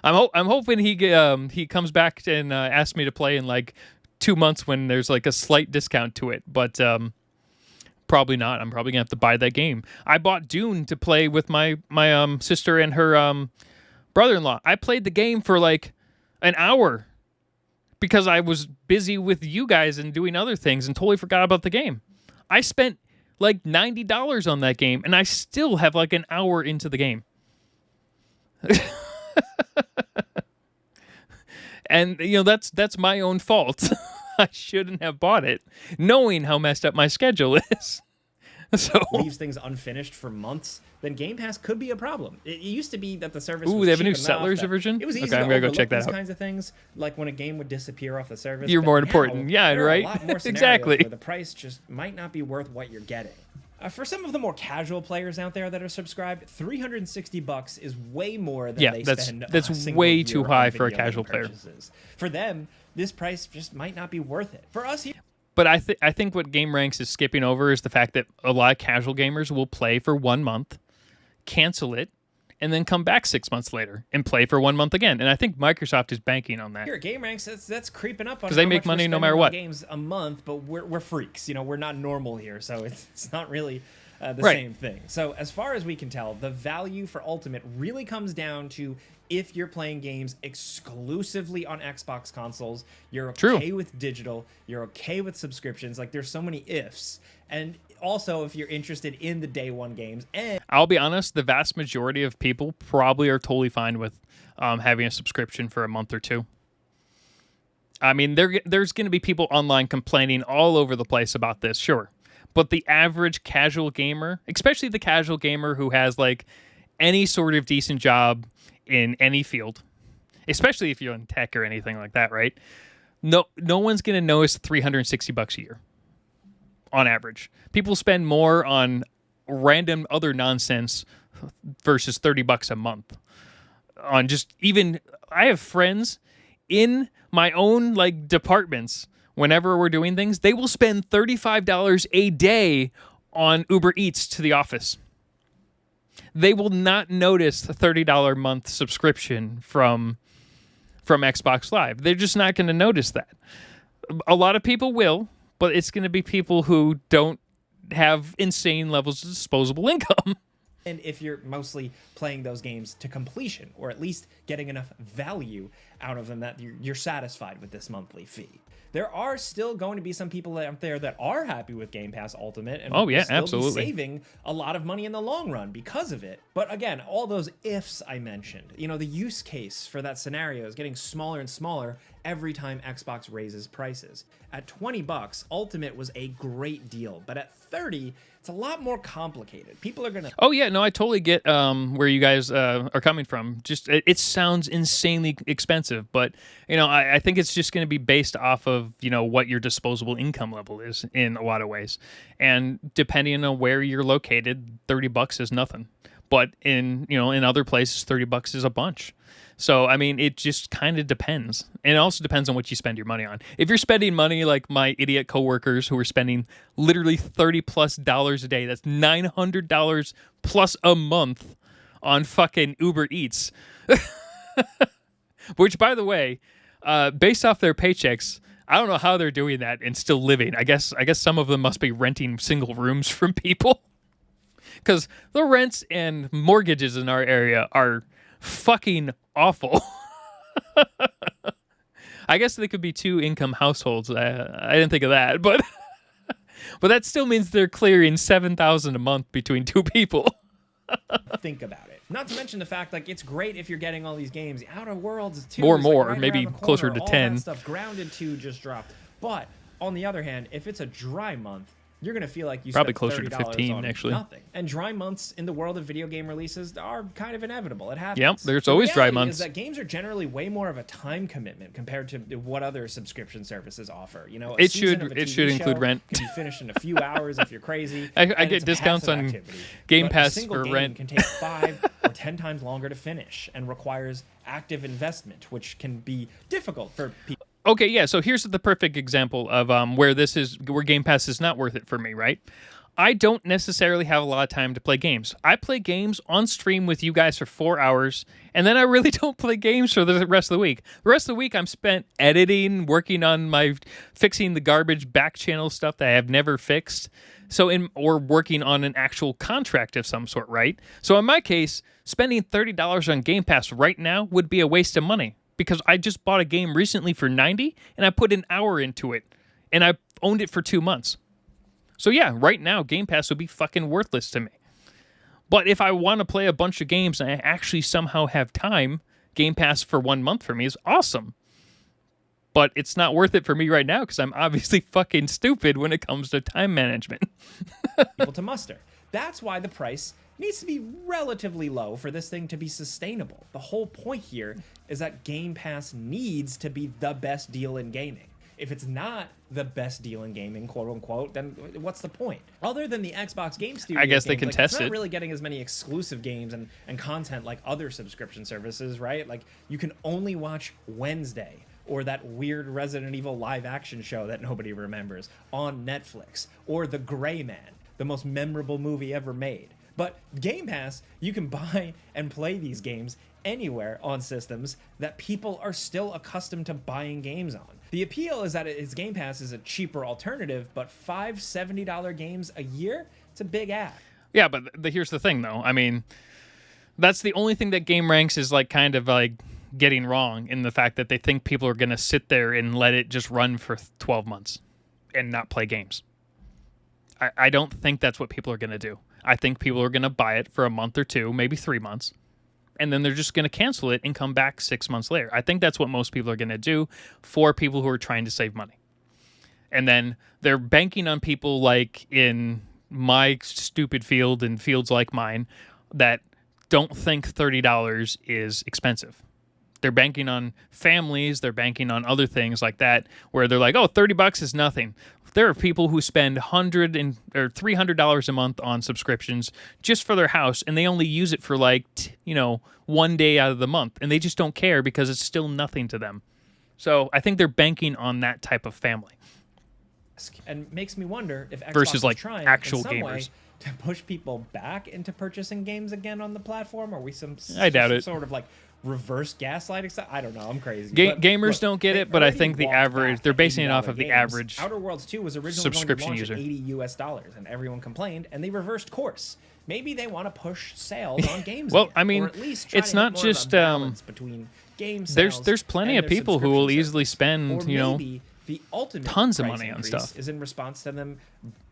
I'm hoping he comes back and asks me to play in 2 months when there's a slight discount to it, but probably not. I'm probably gonna have to buy that game. I bought Dune to play with my sister and her brother-in-law. I played the game for an hour because I was busy with you guys and doing other things and totally forgot about the game. I spent $90 on that game and I still have an hour into the game. And that's my own fault. I shouldn't have bought it, knowing how messed up my schedule is. So leaves things unfinished for months, then Game Pass could be a problem. It used to be that the service ooh, was they have a cheap new enough Settlers that version. It was easy okay, to I'm gonna go overlook check that these out. kinds of things, like when a game would disappear off the service. You're but more now, important. Yeah, there right? Are a lot more scenarios Exactly. where the price just might not be worth what you're getting. For some of the more casual players out there that are subscribed, $360 is way more than they spend. That's a single way year too on high for a video game casual player. purchases. For them, this price just might not be worth it. For us here. But I think what Gameranx is skipping over is the fact that a lot of casual gamers will play for 1 month, cancel it, and then come back 6 months later and play for 1 month again. And I think Microsoft is banking on that. Here at Gameranx, that's creeping up on because they make money no matter what. Games a month, but we're freaks. We're not normal here, so it's not really the Right. same thing. So as far as we can tell, the value for Ultimate really comes down to if you're playing games exclusively on Xbox consoles, you're okay with digital, you're okay with subscriptions. Like, there's so many ifs. And also, if you're interested in the day one games. And I'll be honest, the vast majority of people probably are totally fine with having a subscription for a month or two. I mean, there's going to be people online complaining all over the place about this, sure. But the average casual gamer, especially the casual gamer who has like any sort of decent job in any field, especially if you're in tech or anything like that, right? No one's going to notice $360 a year on average. People spend more on random other nonsense versus $30 a month on just even. I have friends in my own like departments. Whenever we're doing things, they will spend $35 a day on Uber Eats to the office. They will not notice the $30 a month subscription from Xbox Live. They're just not going to notice that. A lot of people will, but it's going to be people who don't have insane levels of disposable income. And if you're mostly playing those games to completion, or at least getting enough value out of them that you're satisfied with this monthly fee. There are still going to be some people out there that are happy with Game Pass Ultimate and will still absolutely be saving a lot of money in the long run because of it. But again, all those ifs I mentioned, the use case for that scenario is getting smaller and smaller every time Xbox raises prices. At $20, Ultimate was a great deal, but at $30, it's a lot more complicated. People are going to... Oh, yeah, no, I totally get where you guys are coming from. Just it sounds insanely expensive, but, I think it's just going to be based off of, what your disposable income level is in a lot of ways. And depending on where you're located, $30 is nothing. But in other places, $30 is a bunch. So, I mean, it just kind of depends. And it also depends on what you spend your money on. If you're spending money like my idiot coworkers who are spending literally $30+ a day, that's $900 plus a month on fucking Uber Eats. Which, by the way, based off their paychecks, I don't know how they're doing that and still living. I guess some of them must be renting single rooms from people. Because the rents and mortgages in our area are fucking awful. I guess they could be 2-income households. I didn't think of that, but that still means they're clearing $7,000 a month between two people. Think about it. Not to mention the fact, like, it's great if you're getting all these games. The Outer Worlds, too, More, is, like, right maybe around the corner. closer to all 10. That stuff. Grounded 2 just dropped. But on the other hand, if it's a dry month, you're going to feel like you Probably spent closer to $30 15, on actually. nothing. And dry months in the world of video game releases are kind of inevitable. It happens. Yep, there's The always dry reality months. Is that games are generally way more of a time commitment compared to what other subscription services offer. A It season should- of a it TV should include show rent. can be finished in a few hours if you're crazy. I and get it's a discounts passive on activity. Game But a Pass single for game rent. can take 5 or 10 times longer to finish and requires active investment, which can be difficult for people. Okay, yeah, so here's the perfect example of where Game Pass is not worth it for me, right? I don't necessarily have a lot of time to play games. I play games on stream with you guys for 4 hours, and then I really don't play games for the rest of the week. The rest of the week I'm spent editing, working on fixing the garbage back channel stuff that I have never fixed. Or working on an actual contract of some sort, right? So in my case, spending $30 on Game Pass right now would be a waste of money because I just bought a game recently for $90 and I put an hour into it and I owned it for 2 months. So yeah, right now Game Pass would be fucking worthless to me. But if I want to play a bunch of games and I actually somehow have time, Game Pass for 1 month for me is awesome. But it's not worth it for me right now because I'm obviously fucking stupid when it comes to time management. People to muster. That's why the price needs to be relatively low for this thing to be sustainable. The whole point here is that Game Pass needs to be the best deal in gaming. If it's not the best deal in gaming, quote unquote, then what's the point? Other than the Xbox Game Studios, I guess they games, can like, test it's not it. really getting as many exclusive games and content like other subscription services, right? Like you can only watch Wednesday or that weird Resident Evil live action show that nobody remembers on Netflix, or The Gray Man, the most memorable movie ever made. But Game Pass, you can buy and play these games anywhere on systems that people are still accustomed to buying games on. The appeal is that its Game Pass is a cheaper alternative, but $5 $70 games a year, it's a big ask. Yeah, but here's the thing, though. I mean, that's the only thing that Gameranx is like kind of like getting wrong, in the fact that they think people are going to sit there and let it just run for 12 months and not play games. I don't think that's what people are going to do. I think people are going to buy it for a month or two, maybe 3 months, and then they're just going to cancel it and come back 6 months later. I think that's what most people are going to do for people who are trying to save money. And then they're banking on people like in my stupid field and fields like mine that don't think $30 is expensive. They're banking on families, they're banking on other things like that, where they're like, oh, $30 is nothing. There are people who spend $300 a month on subscriptions just for their house, and they only use it for like, 1 day out of the month, and they just don't care because it's still nothing to them. So I think they're banking on that type of family. And makes me wonder if Xbox Versus, is like, trying actual in some gamers. way to push people back into purchasing games again on the platform. Are we I doubt it. Sort of like reverse gaslighting stuff? I don't know. I'm crazy. Gamers Look, don't get they it, but I already think the walked average, back they're to basing it off $80 of the games. average Outer Worlds 2 was originally subscription going to launch user. at $80 and everyone complained, and they reversed course. Maybe they want to push sales on games. Well, again, I mean, or at least try it's to not hit more of a just, balance between game sales. There's plenty and of their people who will subscription easily service. spend, Or maybe the ultimate tons of price money on increase stuff. is in response to them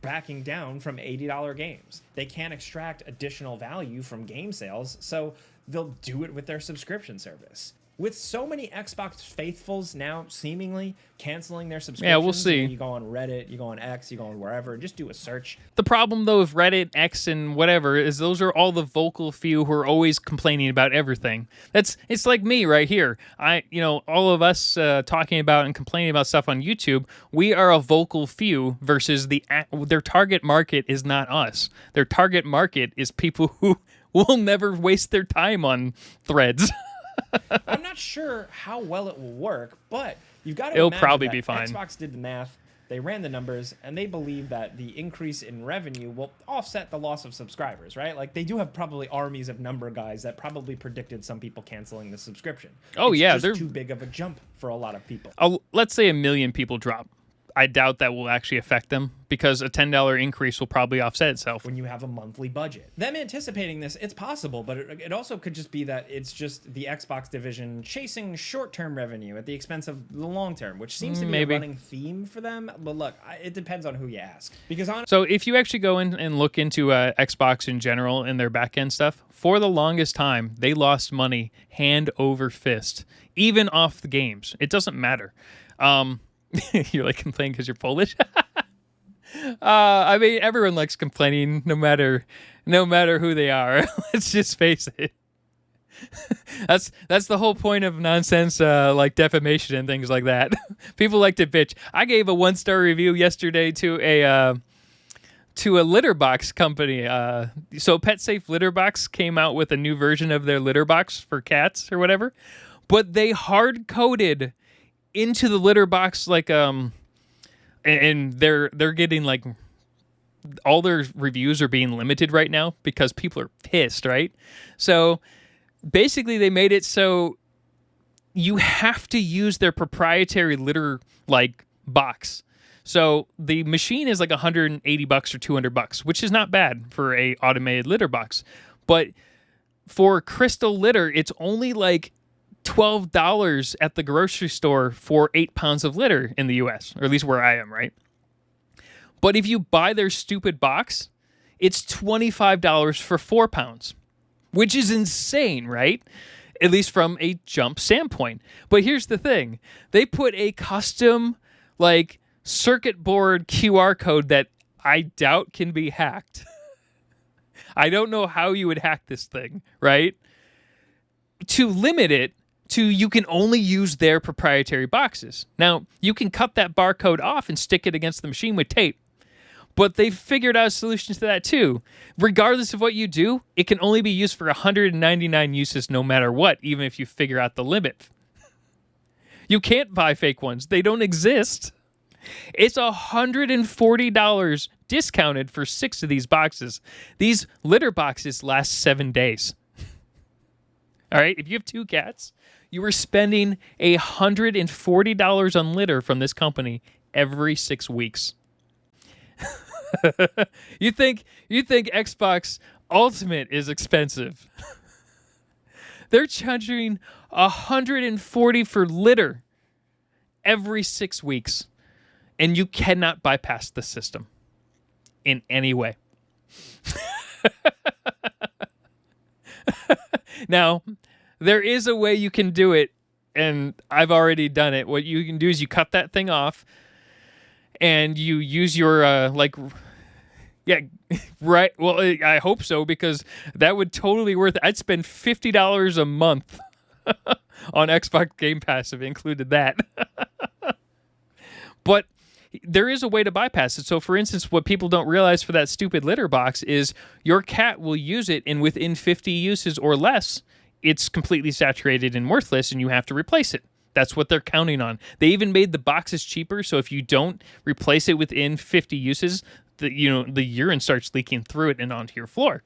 backing down from $80 games. They can't extract additional value from game sales, so they'll do it with their subscription service. With so many Xbox faithfuls now seemingly canceling their subscriptions, Yeah, we'll see. You go on Reddit, you go on X, you go on wherever, and just do a search. The problem, though, with Reddit, X, and whatever, is those are all the vocal few who are always complaining about everything. It's like me right here. All of us talking about and complaining about stuff on YouTube, we are a vocal few versus their target market is not us. Their target market is people who will never waste their time on threads. I'm not sure how well it will work, but you've got to It'll imagine probably that be fine. Xbox did the math, they ran the numbers, and they believe that the increase in revenue will offset the loss of subscribers, right? Like, they do have probably armies of number guys that probably predicted some people canceling the subscription. Oh, yeah, It's they're just too big of a jump for a lot of people. let's say 1 million people drop. I doubt that will actually affect them because a $10 increase will probably offset itself. When you have a monthly budget. Them anticipating this, it's possible, but it also could just be that it's just the Xbox division chasing short-term revenue at the expense of the long-term, which seems to be Maybe. a running theme for them. But look, it depends on who you ask. Because honestly, So if you actually go in and look into Xbox in general and their back-end stuff, for the longest time, they lost money hand over fist, even off the games. It doesn't matter. You're like complaining because you're Polish? I mean, everyone likes complaining no matter who they are. Let's just face it. That's the whole point of nonsense like defamation and things like that. People like to bitch. I gave a 1-star review yesterday to a litter box company. So Pet Safe Litter Box came out with a new version of their litter box for cats or whatever, but they hard coded into the litter box like and they're getting like all their reviews are being limited right now because people are pissed, right? So basically they made it so you have to use their proprietary litter like box. So the machine is like $180 or $200, which is not bad for a automated litter box. But for crystal litter, it's only like $12 at the grocery store for 8 pounds of litter in the US, or at least where I am, right? But if you buy their stupid box, it's $25 for 4 pounds, which is insane, right? at least from a jump standpoint. But here's the thing. They put a custom, like, circuit board QR code that I doubt can be hacked. I don't know how you would hack this thing, right? To limit it to you can only use their proprietary boxes. Now, you can cut that barcode off and stick it against the machine with tape. But they've figured out a solution to that too. Regardless of what you do, it can only be used for 199 uses no matter what, even if you figure out the limit. You can't buy fake ones. They don't exist. It's $140 discounted for 6 of these boxes. These litter boxes last 7 days. All right, if you have 2 cats, you are spending $140 on litter from this company every 6 weeks. You think Xbox Ultimate is expensive? They're charging $140 for litter every 6 weeks, and you cannot bypass the system in any way. Now, there is a way you can do it, and I've already done it. What you can do is you cut that thing off, and you use your, right. Well, I hope so, because that would totally worth it. I'd spend $50 a month on Xbox Game Pass if it included that. But there is a way to bypass it. So, for instance, what people don't realize for that stupid litter box is your cat will use it, and within 50 uses or less, it's completely saturated and worthless, and you have to replace it. That's what they're counting on. They even made the boxes cheaper, so if you don't replace it within 50 uses, the urine starts leaking through it and onto your floor.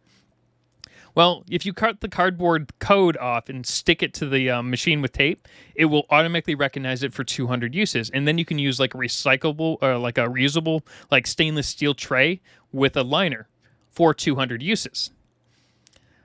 Well, if you cut the cardboard code off and stick it to the machine with tape, it will automatically recognize it for 200 uses, and then you can use like a recyclable or like a reusable like stainless steel tray with a liner for 200 uses.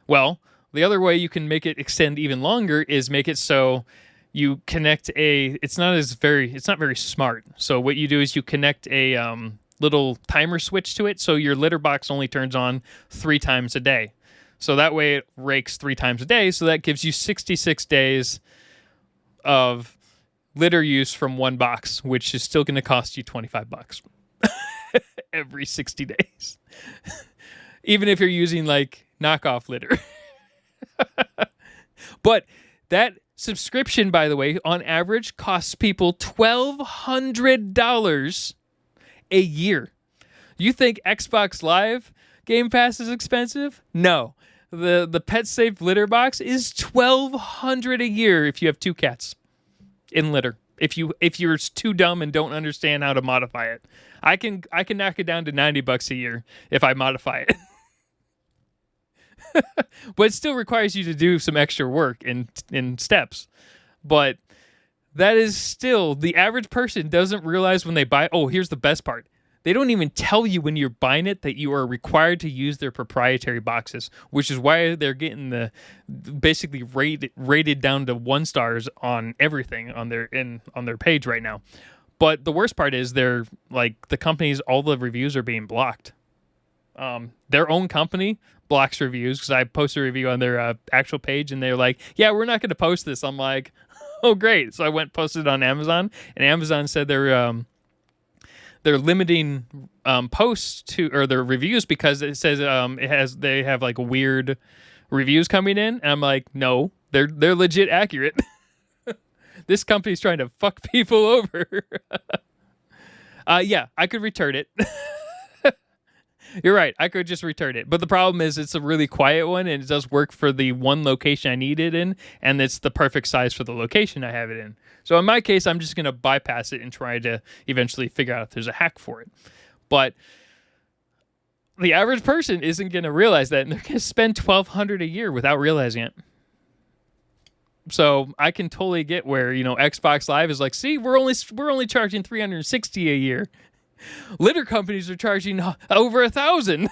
Well, the other way you can make it extend even longer is make it so you connect it's not very smart. So what you do is you connect a little timer switch to it, so your litter box only turns on 3 times a day. So that way it rakes 3 times a day, so that gives you 66 days of litter use from one box, which is still going to cost you $25 every 60 days. Even if you're using like knockoff litter. But that subscription, by the way, on average costs people $1,200 a year. You think Xbox Live Game Pass is expensive? No. The Pet Safe litter box is $1,200 a year if you have 2 cats in litter. If you're too dumb and don't understand how to modify it, I can knock it down to $90 a year if I modify it. But it still requires you to do some extra work in steps. But that is still, the average person doesn't realize when they buy. Oh, here's the best part. They don't even tell you when you're buying it that you are required to use their proprietary boxes, which is why they're getting basically rated down to 1 stars on everything on their page right now. But the worst part is they're like the companies, all the reviews are being blocked. Their own company blocks reviews because I posted a review on their actual page, and they're like, "Yeah, we're not going to post this." I'm like, "Oh, great!" So I went and posted it on Amazon, and Amazon said they're limiting posts to or their reviews because it says they have like weird reviews coming in, and I'm like, "No, they're legit accurate." This company's trying to fuck people over. Yeah, I could return it. You're right. I could just return it. But the problem is it's a really quiet one, and it does work for the one location I need it in, and it's the perfect size for the location I have it in. So in my case, I'm just going to bypass it and try to eventually figure out if there's a hack for it. But the average person isn't going to realize that, and they're going to spend $1,200 a year without realizing it. So I can totally get where, Xbox Live is like, see, we're only charging $360 a year. Litter companies are charging over $1,000.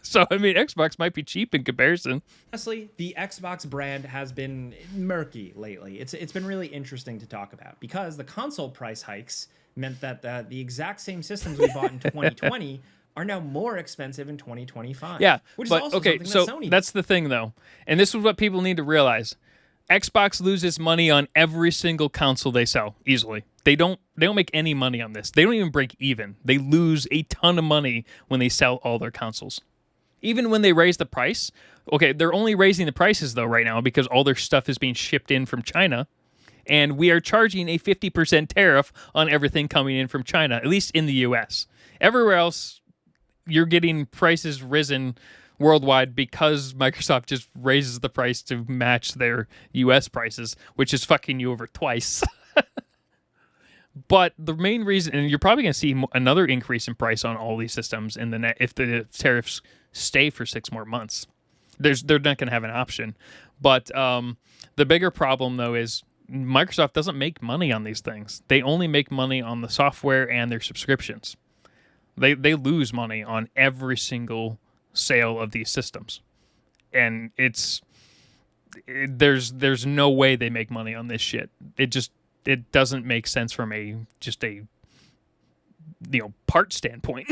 So, I mean, Xbox might be cheap in comparison. Honestly, the Xbox brand has been murky lately. It's been really interesting to talk about because the console price hikes meant that the exact same systems we bought in 2020 are now more expensive in 2025. Yeah, which but is also okay, something so that Sony that's the thing though, and this is what people need to realize: Xbox loses money on every single console they sell easily. They don't make any money on this. They don't even break even. They lose a ton of money when they sell all their consoles. Even when they raise the price, okay, they're only raising the prices though right now because all their stuff is being shipped in from China, and we are charging a 50% tariff on everything coming in from China, at least in the US. Everywhere else, you're getting prices risen worldwide because Microsoft just raises the price to match their US prices, which is fucking you over twice. But the main reason, and you're probably going to see another increase in price on all these systems in the net if the tariffs stay for 6 more months. They're not going to have an option. But the bigger problem, though, is Microsoft doesn't make money on these things. They only make money on the software and their subscriptions. They lose money on every single sale of these systems, and there's no way they make money on this shit. It doesn't make sense from a part standpoint.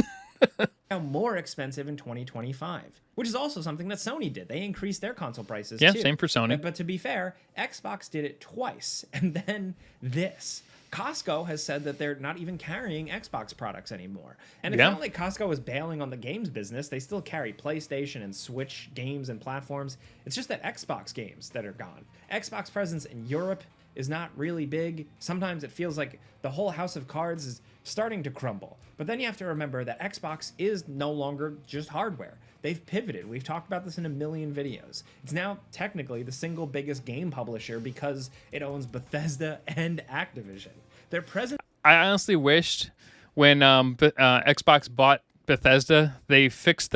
now more expensive in 2025, which is also something that Sony did. They increased their console prices Yeah, too. same for Sony. But to be fair, Xbox did it twice, and then this. Costco has said that they're not even carrying Xbox products anymore. And it's not like Costco is bailing on the games business. They still carry PlayStation and Switch games and platforms. It's just that Xbox games that are gone. Xbox presence in Europe is not really big. Sometimes it feels like the whole house of cards is starting to crumble. But then you have to remember that Xbox is no longer just hardware. They've pivoted. We've talked about this in a million videos. It's now technically the single biggest game publisher because it owns Bethesda and Activision. Their presence. I honestly wished when Xbox bought Bethesda, they forced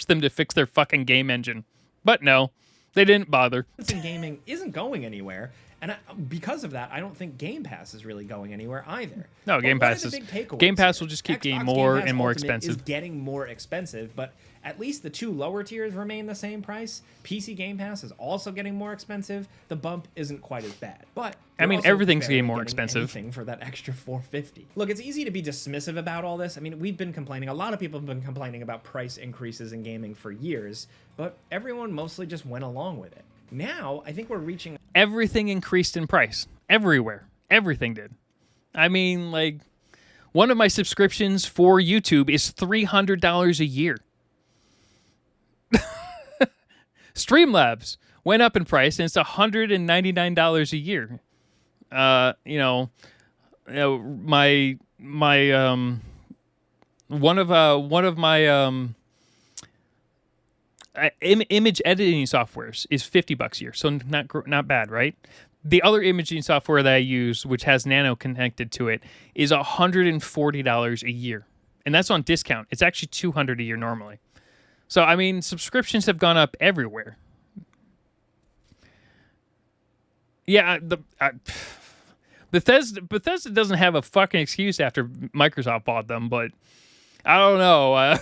them to fix their fucking game engine. But no, they didn't bother. In gaming isn't going anywhere. And because of that, I don't think Game Pass is really going anywhere either. No, Game Pass will just keep getting more and more expensive. Is getting more expensive, but at least the 2 lower tiers remain the same price. PC Game Pass is also getting more expensive. The bump isn't quite as bad, but I mean, everything's getting more expensive. Anything for that extra $450. Look, it's easy to be dismissive about all this. I mean, we've been complaining. A lot of people have been complaining about price increases in gaming for years, but everyone mostly just went along with it. Now, I think we're reaching... Everything increased in price. Everywhere. Everything did. I mean, like, one of my subscriptions for YouTube is $300 a year. Streamlabs went up in price, and it's $199 a year. One of my image editing softwares is $50 a year, so not bad, right? The other imaging software that I use, which has Nano connected to it, is $140 a year, and that's on discount. It's actually $200 a year normally. So I mean, subscriptions have gone up everywhere. Yeah, Bethesda doesn't have a fucking excuse after Microsoft bought them, but I don't know.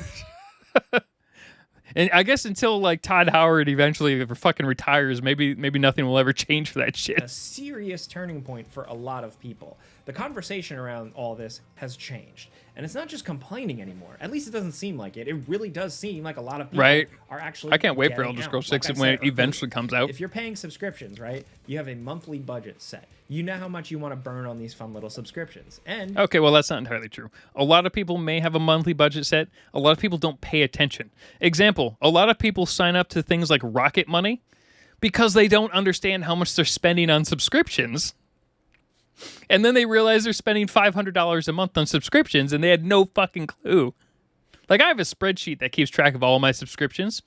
And I guess until like Todd Howard eventually fucking retires, maybe nothing will ever change for that shit. A serious turning point for a lot of people. The conversation around all this has changed. And it's not just complaining anymore. At least it doesn't seem like it. It really does seem like a lot of people are actually I can't wait for getting Elder out. Scrolls 6 Like I when said, it eventually comes out. If you're paying subscriptions, right, you have a monthly budget set. You know how much you want to burn on these fun little subscriptions. And okay, well, that's not entirely true. A lot of people may have a monthly budget set. A lot of people don't pay attention. Example, a lot of people sign up to things like Rocket Money because they don't understand how much they're spending on subscriptions. And then they realize they're spending $500 a month on subscriptions, and they had no fucking clue. Like, I have a spreadsheet that keeps track of all my subscriptions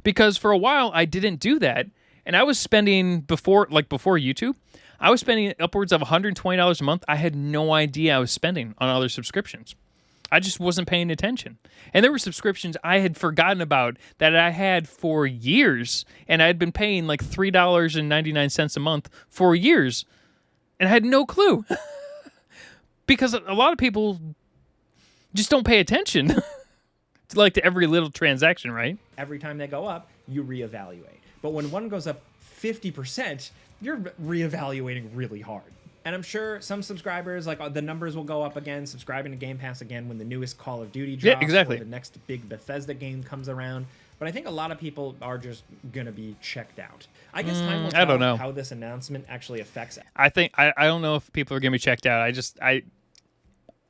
because for a while I didn't do that, and I was spending before YouTube, I was spending upwards of $120 a month. I had no idea I was spending on other subscriptions. I just wasn't paying attention. And there were subscriptions I had forgotten about that I had for years, and I had been paying like $3.99 a month for years. And I had no clue because a lot of people just don't pay attention to every little transaction, right? Every time they go up, you reevaluate. But when one goes up 50%, you're reevaluating really hard. And I'm sure some subscribers, like the numbers will go up again, subscribing to Game Pass again when the newest Call of Duty drops, Yeah, exactly. or the next big Bethesda game comes around. But I think a lot of people are just gonna be checked out. I guess time will tell I don't know how this announcement actually affects it. I think I don't know if people are gonna be checked out. I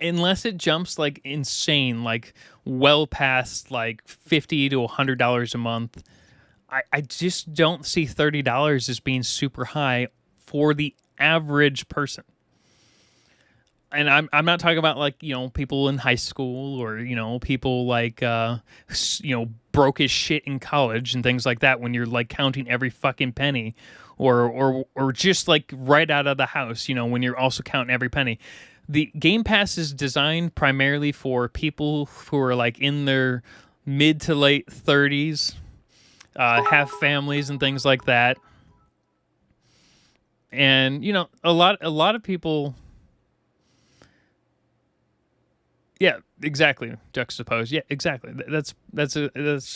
unless it jumps like insane, like well past like $50 to $100 a month. I just don't see $30 as being super high for the average person. And I'm not talking about like, people in high school or, people like, broke as shit in college and things like that when you're like counting every fucking penny or just like right out of the house, when you're also counting every penny. The Game Pass is designed primarily for people who are like in their mid to late 30s, have families and things like that. And, a lot of people. Yeah, exactly. Juxtapose. Yeah, exactly. That's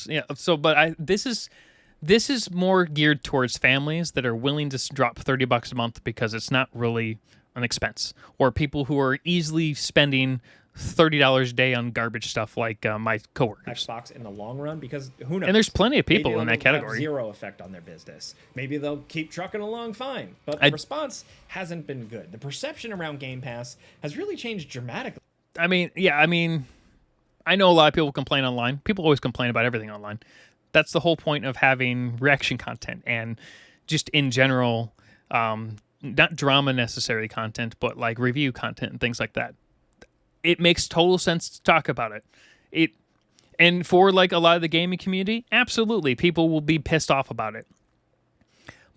yeah. So, but this is more geared towards families that are willing to drop $30 a month because it's not really an expense, or people who are easily spending $30 a day on garbage stuff like my coworkers. Xbox in the long run, because who knows? And there's plenty of people Maybe in that it'll have category. zero effect on their business. Maybe they'll keep trucking along fine, but the response hasn't been good. The perception around Game Pass has really changed dramatically. I mean, I know a lot of people complain online. People always complain about everything online. That's the whole point of having reaction content and just in general, not drama necessarily content, but like review content and things like that. It makes total sense to talk about it. And for like a lot of the gaming community, absolutely, people will be pissed off about it.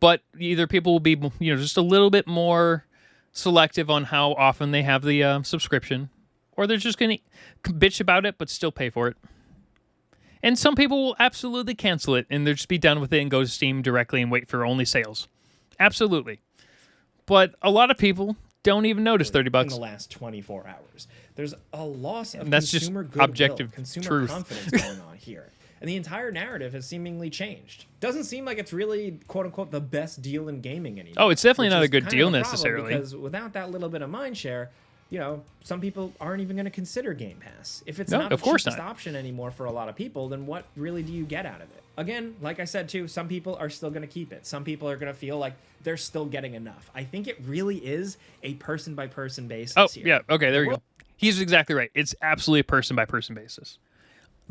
But either people will be, just a little bit more selective on how often they have the subscription, or they're just going to bitch about it but still pay for it. And some people will absolutely cancel it and they'll just be done with it and go to Steam directly and wait for only sales. Absolutely. But a lot of people don't even notice $30 in the last 24 hours. There's a loss of that's consumer just goodwill, objective consumer truth. confidence going on here. And the entire narrative has seemingly changed. Doesn't seem like it's really, quote unquote, the best deal in gaming anymore. Oh, it's definitely not a is good kind deal of a problem, necessarily. Because without that little bit of mind share, some people aren't even going to consider Game Pass. If it's not the cheapest option anymore for a lot of people, then what really do you get out of it? Again, like I said too, some people are still going to keep it. Some people are going to feel like they're still getting enough. I think it really is a person-by-person basis here. Yeah, okay, there you go. He's exactly right. It's absolutely a person-by-person basis.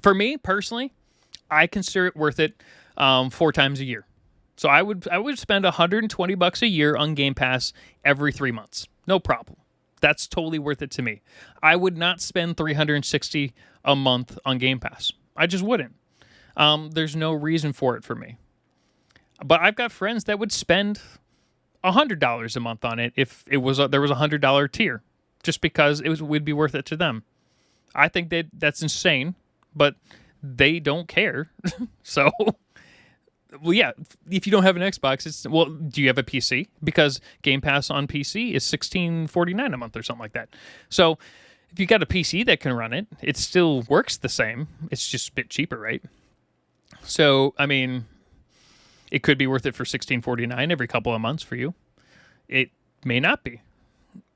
For me, personally, I consider it worth it 4 times a year. So I would spend $120 a year on Game Pass every 3 months. No problem. That's totally worth it to me. I would not spend $360 a month on Game Pass. I just wouldn't. There's no reason for it for me. But I've got friends that would spend $100 a month on it if there was a $100 tier, just because would be worth it to them. I think that's insane, but they don't care. So, well, yeah, if you don't have an Xbox, do you have a PC? Because Game Pass on PC is $16.49 a month or something like that. So if you got a PC that can run it, it still works the same. It's just a bit cheaper, right? So, I mean, it could be worth it for $16.49 every couple of months for you. It may not be.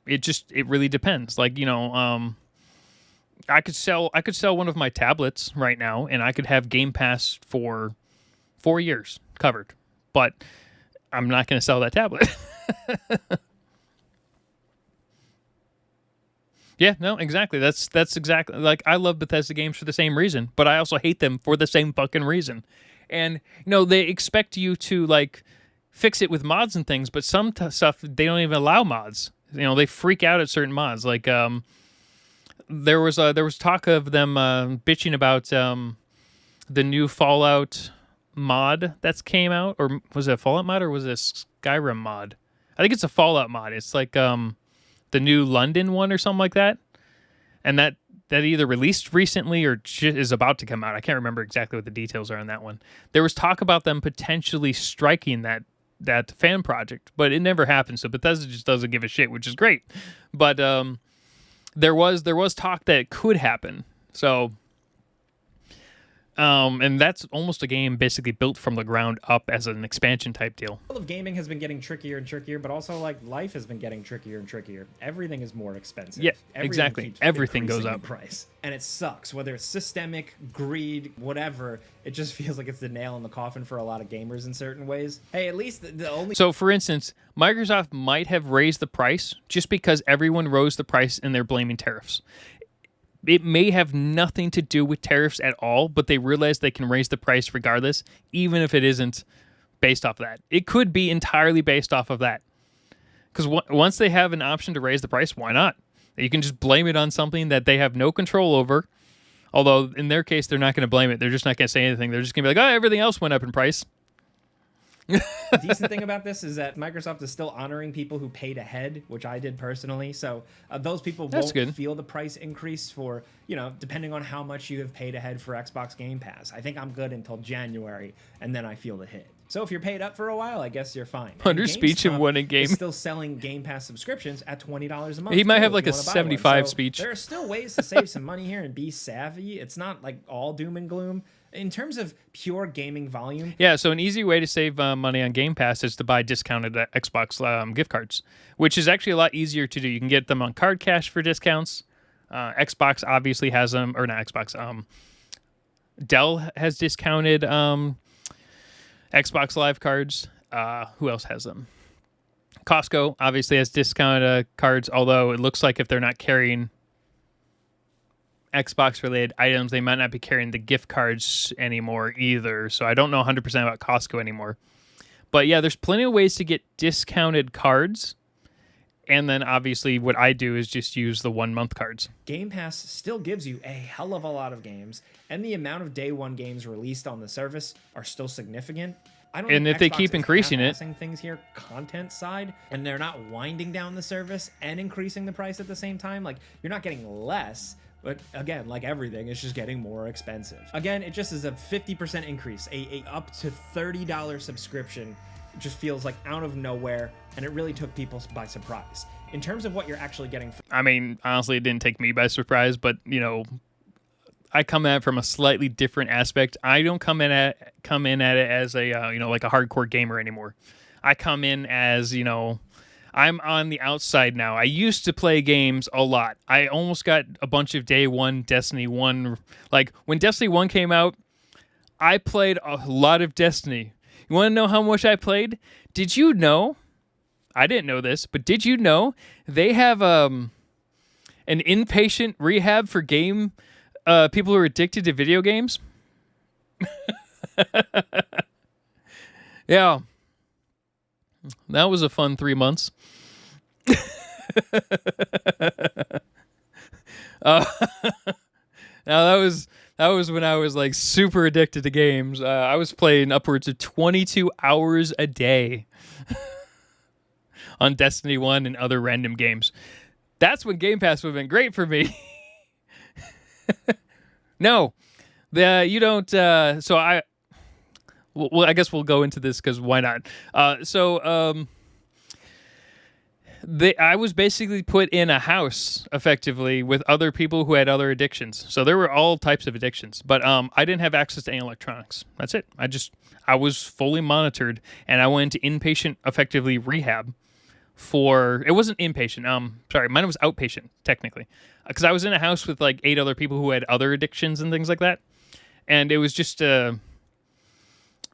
It really depends. Like, I could sell one of my tablets right now and I could have Game Pass for 4 years covered, but I'm not going to sell that tablet. Yeah, no, exactly. That's exactly, like, I love Bethesda games for the same reason, but I also hate them for the same fucking reason. And they expect you to like fix it with mods and things, but some stuff they don't even allow mods. They freak out at certain mods. Like there was talk of them bitching about the new Fallout mod that's came out, or was it a Fallout mod or was it a Skyrim mod? I think it's a Fallout mod. It's like the new London one or something like that, and that either released recently or is about to come out. I can't remember exactly what the details are on that one. There was talk about them potentially striking that fan project, but it never happened. So Bethesda just doesn't give a shit, which is great. But there was talk that it could happen. So And that's almost a game basically built from the ground up as an expansion type deal. All of gaming has been getting trickier and trickier, but also like life has been getting trickier and trickier. Everything is more expensive. Yeah, Everything exactly. keeps Everything goes increasing up. in price, and it sucks. Whether it's systemic greed, whatever, it just feels like it's the nail in the coffin for a lot of gamers in certain ways. Hey, at least the only So, for instance, Microsoft might have raised the price just because everyone rose the price and they're blaming tariffs. It may have nothing to do with tariffs at all, but they realize they can raise the price regardless, even if it isn't based off of that. It could be entirely based off of that. Because once they have an option to raise the price, why not? You can just blame it on something that they have no control over. Although, in their case, they're not going to blame it. They're just not going to say anything. They're just going to be like, oh, everything else went up in price. The decent thing about this is that Microsoft is still honoring people who paid ahead, which I did personally. So those people won't feel the price increase for, depending on how much you have paid ahead for Xbox Game Pass. I think I'm good until January, and then I feel the hit. So if you're paid up for a while, I guess you're fine. Under speech and one in game. Is still selling Game Pass subscriptions at $20 a month. He might have like a 75 speech. There are still ways to save some money here and be savvy. It's not like all doom and gloom. In terms of pure gaming volume. Yeah, so an easy way to save money on Game Pass is to buy discounted Xbox gift cards, which is actually a lot easier to do. You can get them on Card Cash for discounts. Xbox obviously has them, or not Xbox. Dell has discounted Xbox Live cards. Who else has them? Costco obviously has discounted cards, although it looks like if they're not carrying Xbox related items, they might not be carrying the gift cards anymore either. So I don't know 100% about Costco anymore. But yeah, there's plenty of ways to get discounted cards. And then obviously what I do is just use the 1 month cards. Game Pass still gives you a hell of a lot of games, and the amount of day one games released on the service are still significant. I don't and think if they Xbox keep is increasing it, things here content side, and they're not winding down the service and increasing the price at the same time, like you're not getting less. But again, like everything, it's just getting more expensive. Again, it just is a 50% increase, a up to $30 subscription. It just feels like out of nowhere, and it really took people by surprise. In terms of what you're actually getting. I mean, honestly, it didn't take me by surprise, but, I come at it from a slightly different aspect. I don't come in at it as a, like a hardcore gamer anymore. I come in as, I'm on the outside now. I used to play games a lot. I almost got a bunch of day one Destiny 1. Like, when Destiny 1 came out, I played a lot of Destiny. You want to know how much I played? Did you know? I didn't know this, but did you know they have an inpatient rehab for people who are addicted to video games? Yeah. That was a fun 3 months. Now that was when I was like super addicted to games. I was playing upwards of 22 hours a day on Destiny 1 and other random games. That's when Game Pass would have been great for me. No, you don't. Well, I guess we'll go into this because why not? I was basically put in a house effectively with other people who had other addictions. So there were all types of addictions, but I didn't have access to any electronics. That's it. I was fully monitored, and I went into inpatient, effectively rehab. It wasn't inpatient. Sorry, mine was outpatient technically, because I was in a house with like 8 other people who had other addictions and things like that, and it was just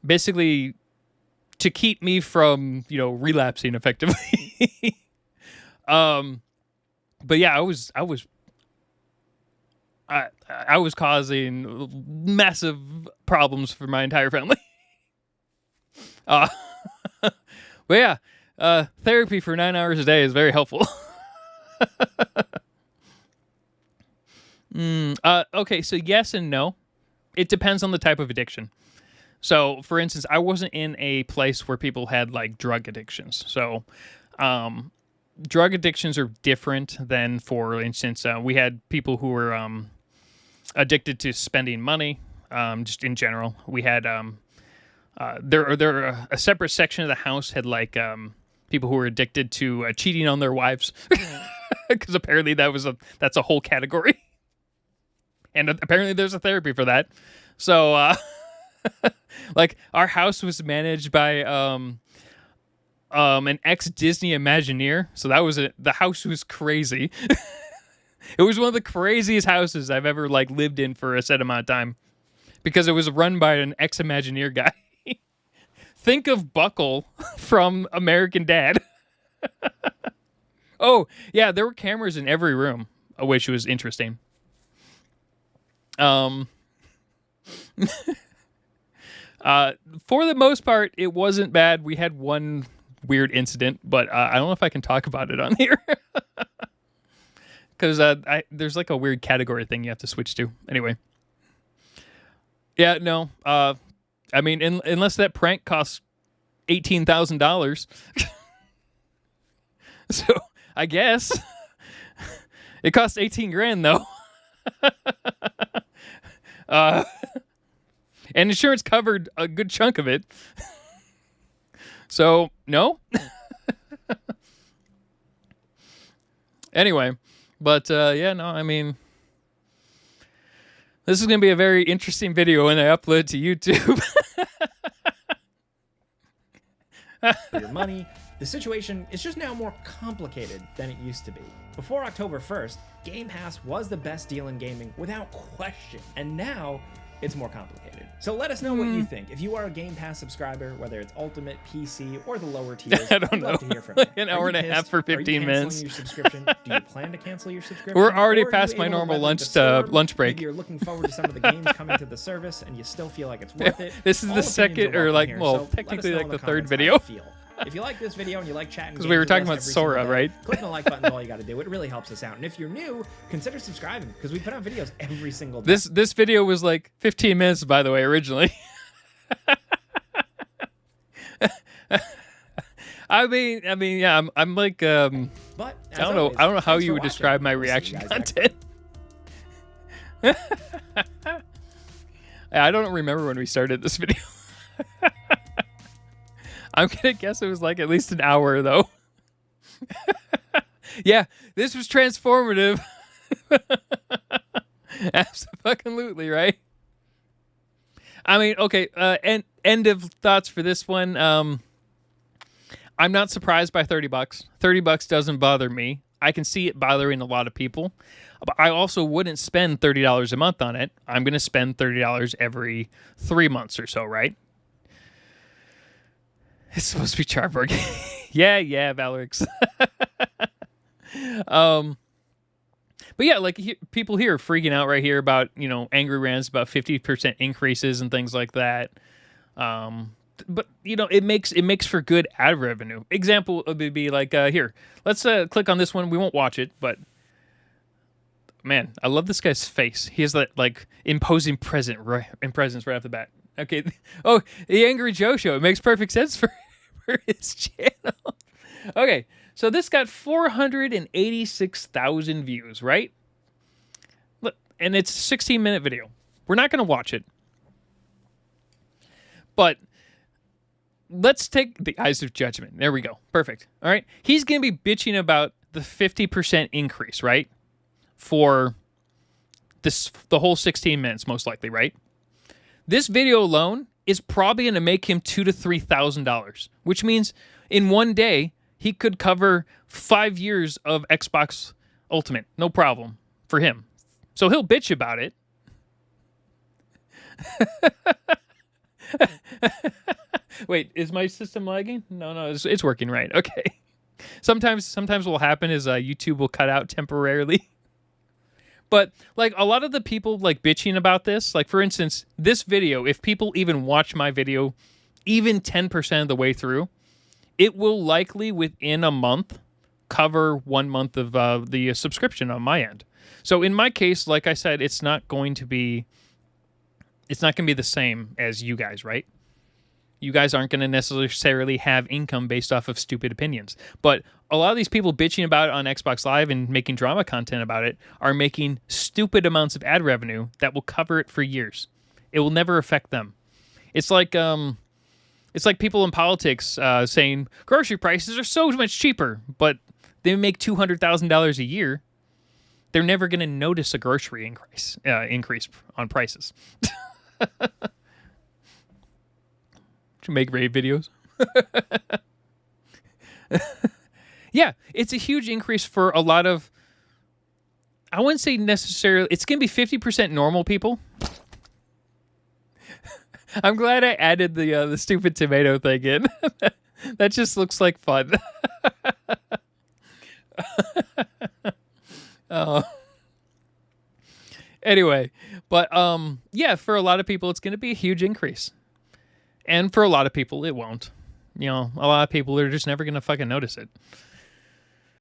basically to keep me from relapsing effectively. But yeah, I was causing massive problems for my entire family. But yeah, therapy for 9 hours a day is very helpful. Okay, so yes and no. It depends on the type of addiction. So, for instance, I wasn't in a place where people had like drug addictions. So, drug addictions are different than, for instance, we had people who were addicted to spending money, just in general. We had a separate section of the house had like people who were addicted to cheating on their wives, because apparently that's a whole category. and apparently there's a therapy for that. So, like, our house was managed by an ex-Disney Imagineer. So that was it. The house was crazy. It was one of the craziest houses I've ever like lived in for a set amount of time, because it was run by an ex-Imagineer guy. Think of Buckle from American Dad. Oh, yeah, there were cameras in every room, which was interesting. For the most part, it wasn't bad. We had one weird incident, but I don't know if I can talk about it on here. Because there's like a weird category thing you have to switch to. Anyway. Yeah, no. I mean, unless that prank costs $18,000. So, I guess. It cost 18 grand, though. And insurance covered a good chunk of it. So, no. Anyway. But, yeah, no, I mean, this is going to be a very interesting video when I upload it to YouTube. For your money, the situation is just now more complicated than it used to be. Before October 1st, Game Pass was the best deal in gaming without question, and now it's more complicated. So let us know what you think. If you are a Game Pass subscriber, whether it's Ultimate, PC, or the lower tiers, I don't know. love to hear from you. An hour and a half for 15 minutes. Are you canceling your subscription? Do you plan to cancel your subscription? We're already Or are past you my able to normal weather the storm? lunch break. Maybe you're looking forward to some of the games coming to the service, and you still feel like it's worth it. This is All the opinions second, are or welcome like, here, well, so let us technically know like in the the third comments how video. you feel. If you like this video and you like chatting, Because we were games talking with about us every Sora, single day, right? Clicking the like button is all you got to do. It really helps us out. And if you're new, consider subscribing, because we put out videos every single day. This video was like 15 minutes, by the way, originally. I mean, yeah, I'm like, But I don't know how you would describe my reaction content. I don't remember when we started this video. I'm gonna guess it was like at least an hour, though. Yeah, this was transformative. Absolutely, right? I mean, okay, end of thoughts for this one. I'm not surprised by $30. $30 doesn't bother me. I can see it bothering a lot of people. But I also wouldn't spend $30 a month on it. I'm going to spend $30 every 3 months or so, right? It's supposed to be Charburg. yeah, Valerix. But yeah, like people here are freaking out right here about, angry rants about 50% increases and things like that. But it makes for good ad revenue. Example would be like here. Let's click on this one. We won't watch it, but man, I love this guy's face. He has that like imposing presence right off the bat. Okay. Oh, the Angry Joe Show. It makes perfect sense for his channel. Okay, so this got 486,000 views, right? Look, and it's a 16-minute video. We're not going to watch it. But let's take the eyes of judgment. There we go. Perfect. All right. He's going to be bitching about the 50% increase, right? For the whole 16 minutes, most likely, right? This video alone is probably going to make him $2,000 to $3,000, which means in one day he could cover 5 years of Xbox Ultimate, no problem for him. So he'll bitch about it. Wait, is my system lagging? No, it's working right. Okay. Sometimes what will happen is YouTube will cut out temporarily. But like a lot of the people like bitching about this, like for instance, this video, if people even watch my video even 10% of the way through, it will likely within a month cover 1 month of the subscription on my end. So in my case, like I said, it's not going to be the same as you guys, right? You guys aren't going to necessarily have income based off of stupid opinions. But a lot of these people bitching about it on Xbox Live and making drama content about it are making stupid amounts of ad revenue that will cover it for years. It will never affect them. It's like people in politics saying grocery prices are so much cheaper, but they make $200,000 a year. they're never going to notice a grocery increase on prices. To make raid videos. Yeah, it's a huge increase for a lot of, I wouldn't say necessarily, it's going to be 50% normal people. I'm glad I added the stupid tomato thing in. That just looks like fun. Anyway, but yeah, for a lot of people, it's going to be a huge increase. And for a lot of people, it won't. You know, a lot of people are just never going to fucking notice it.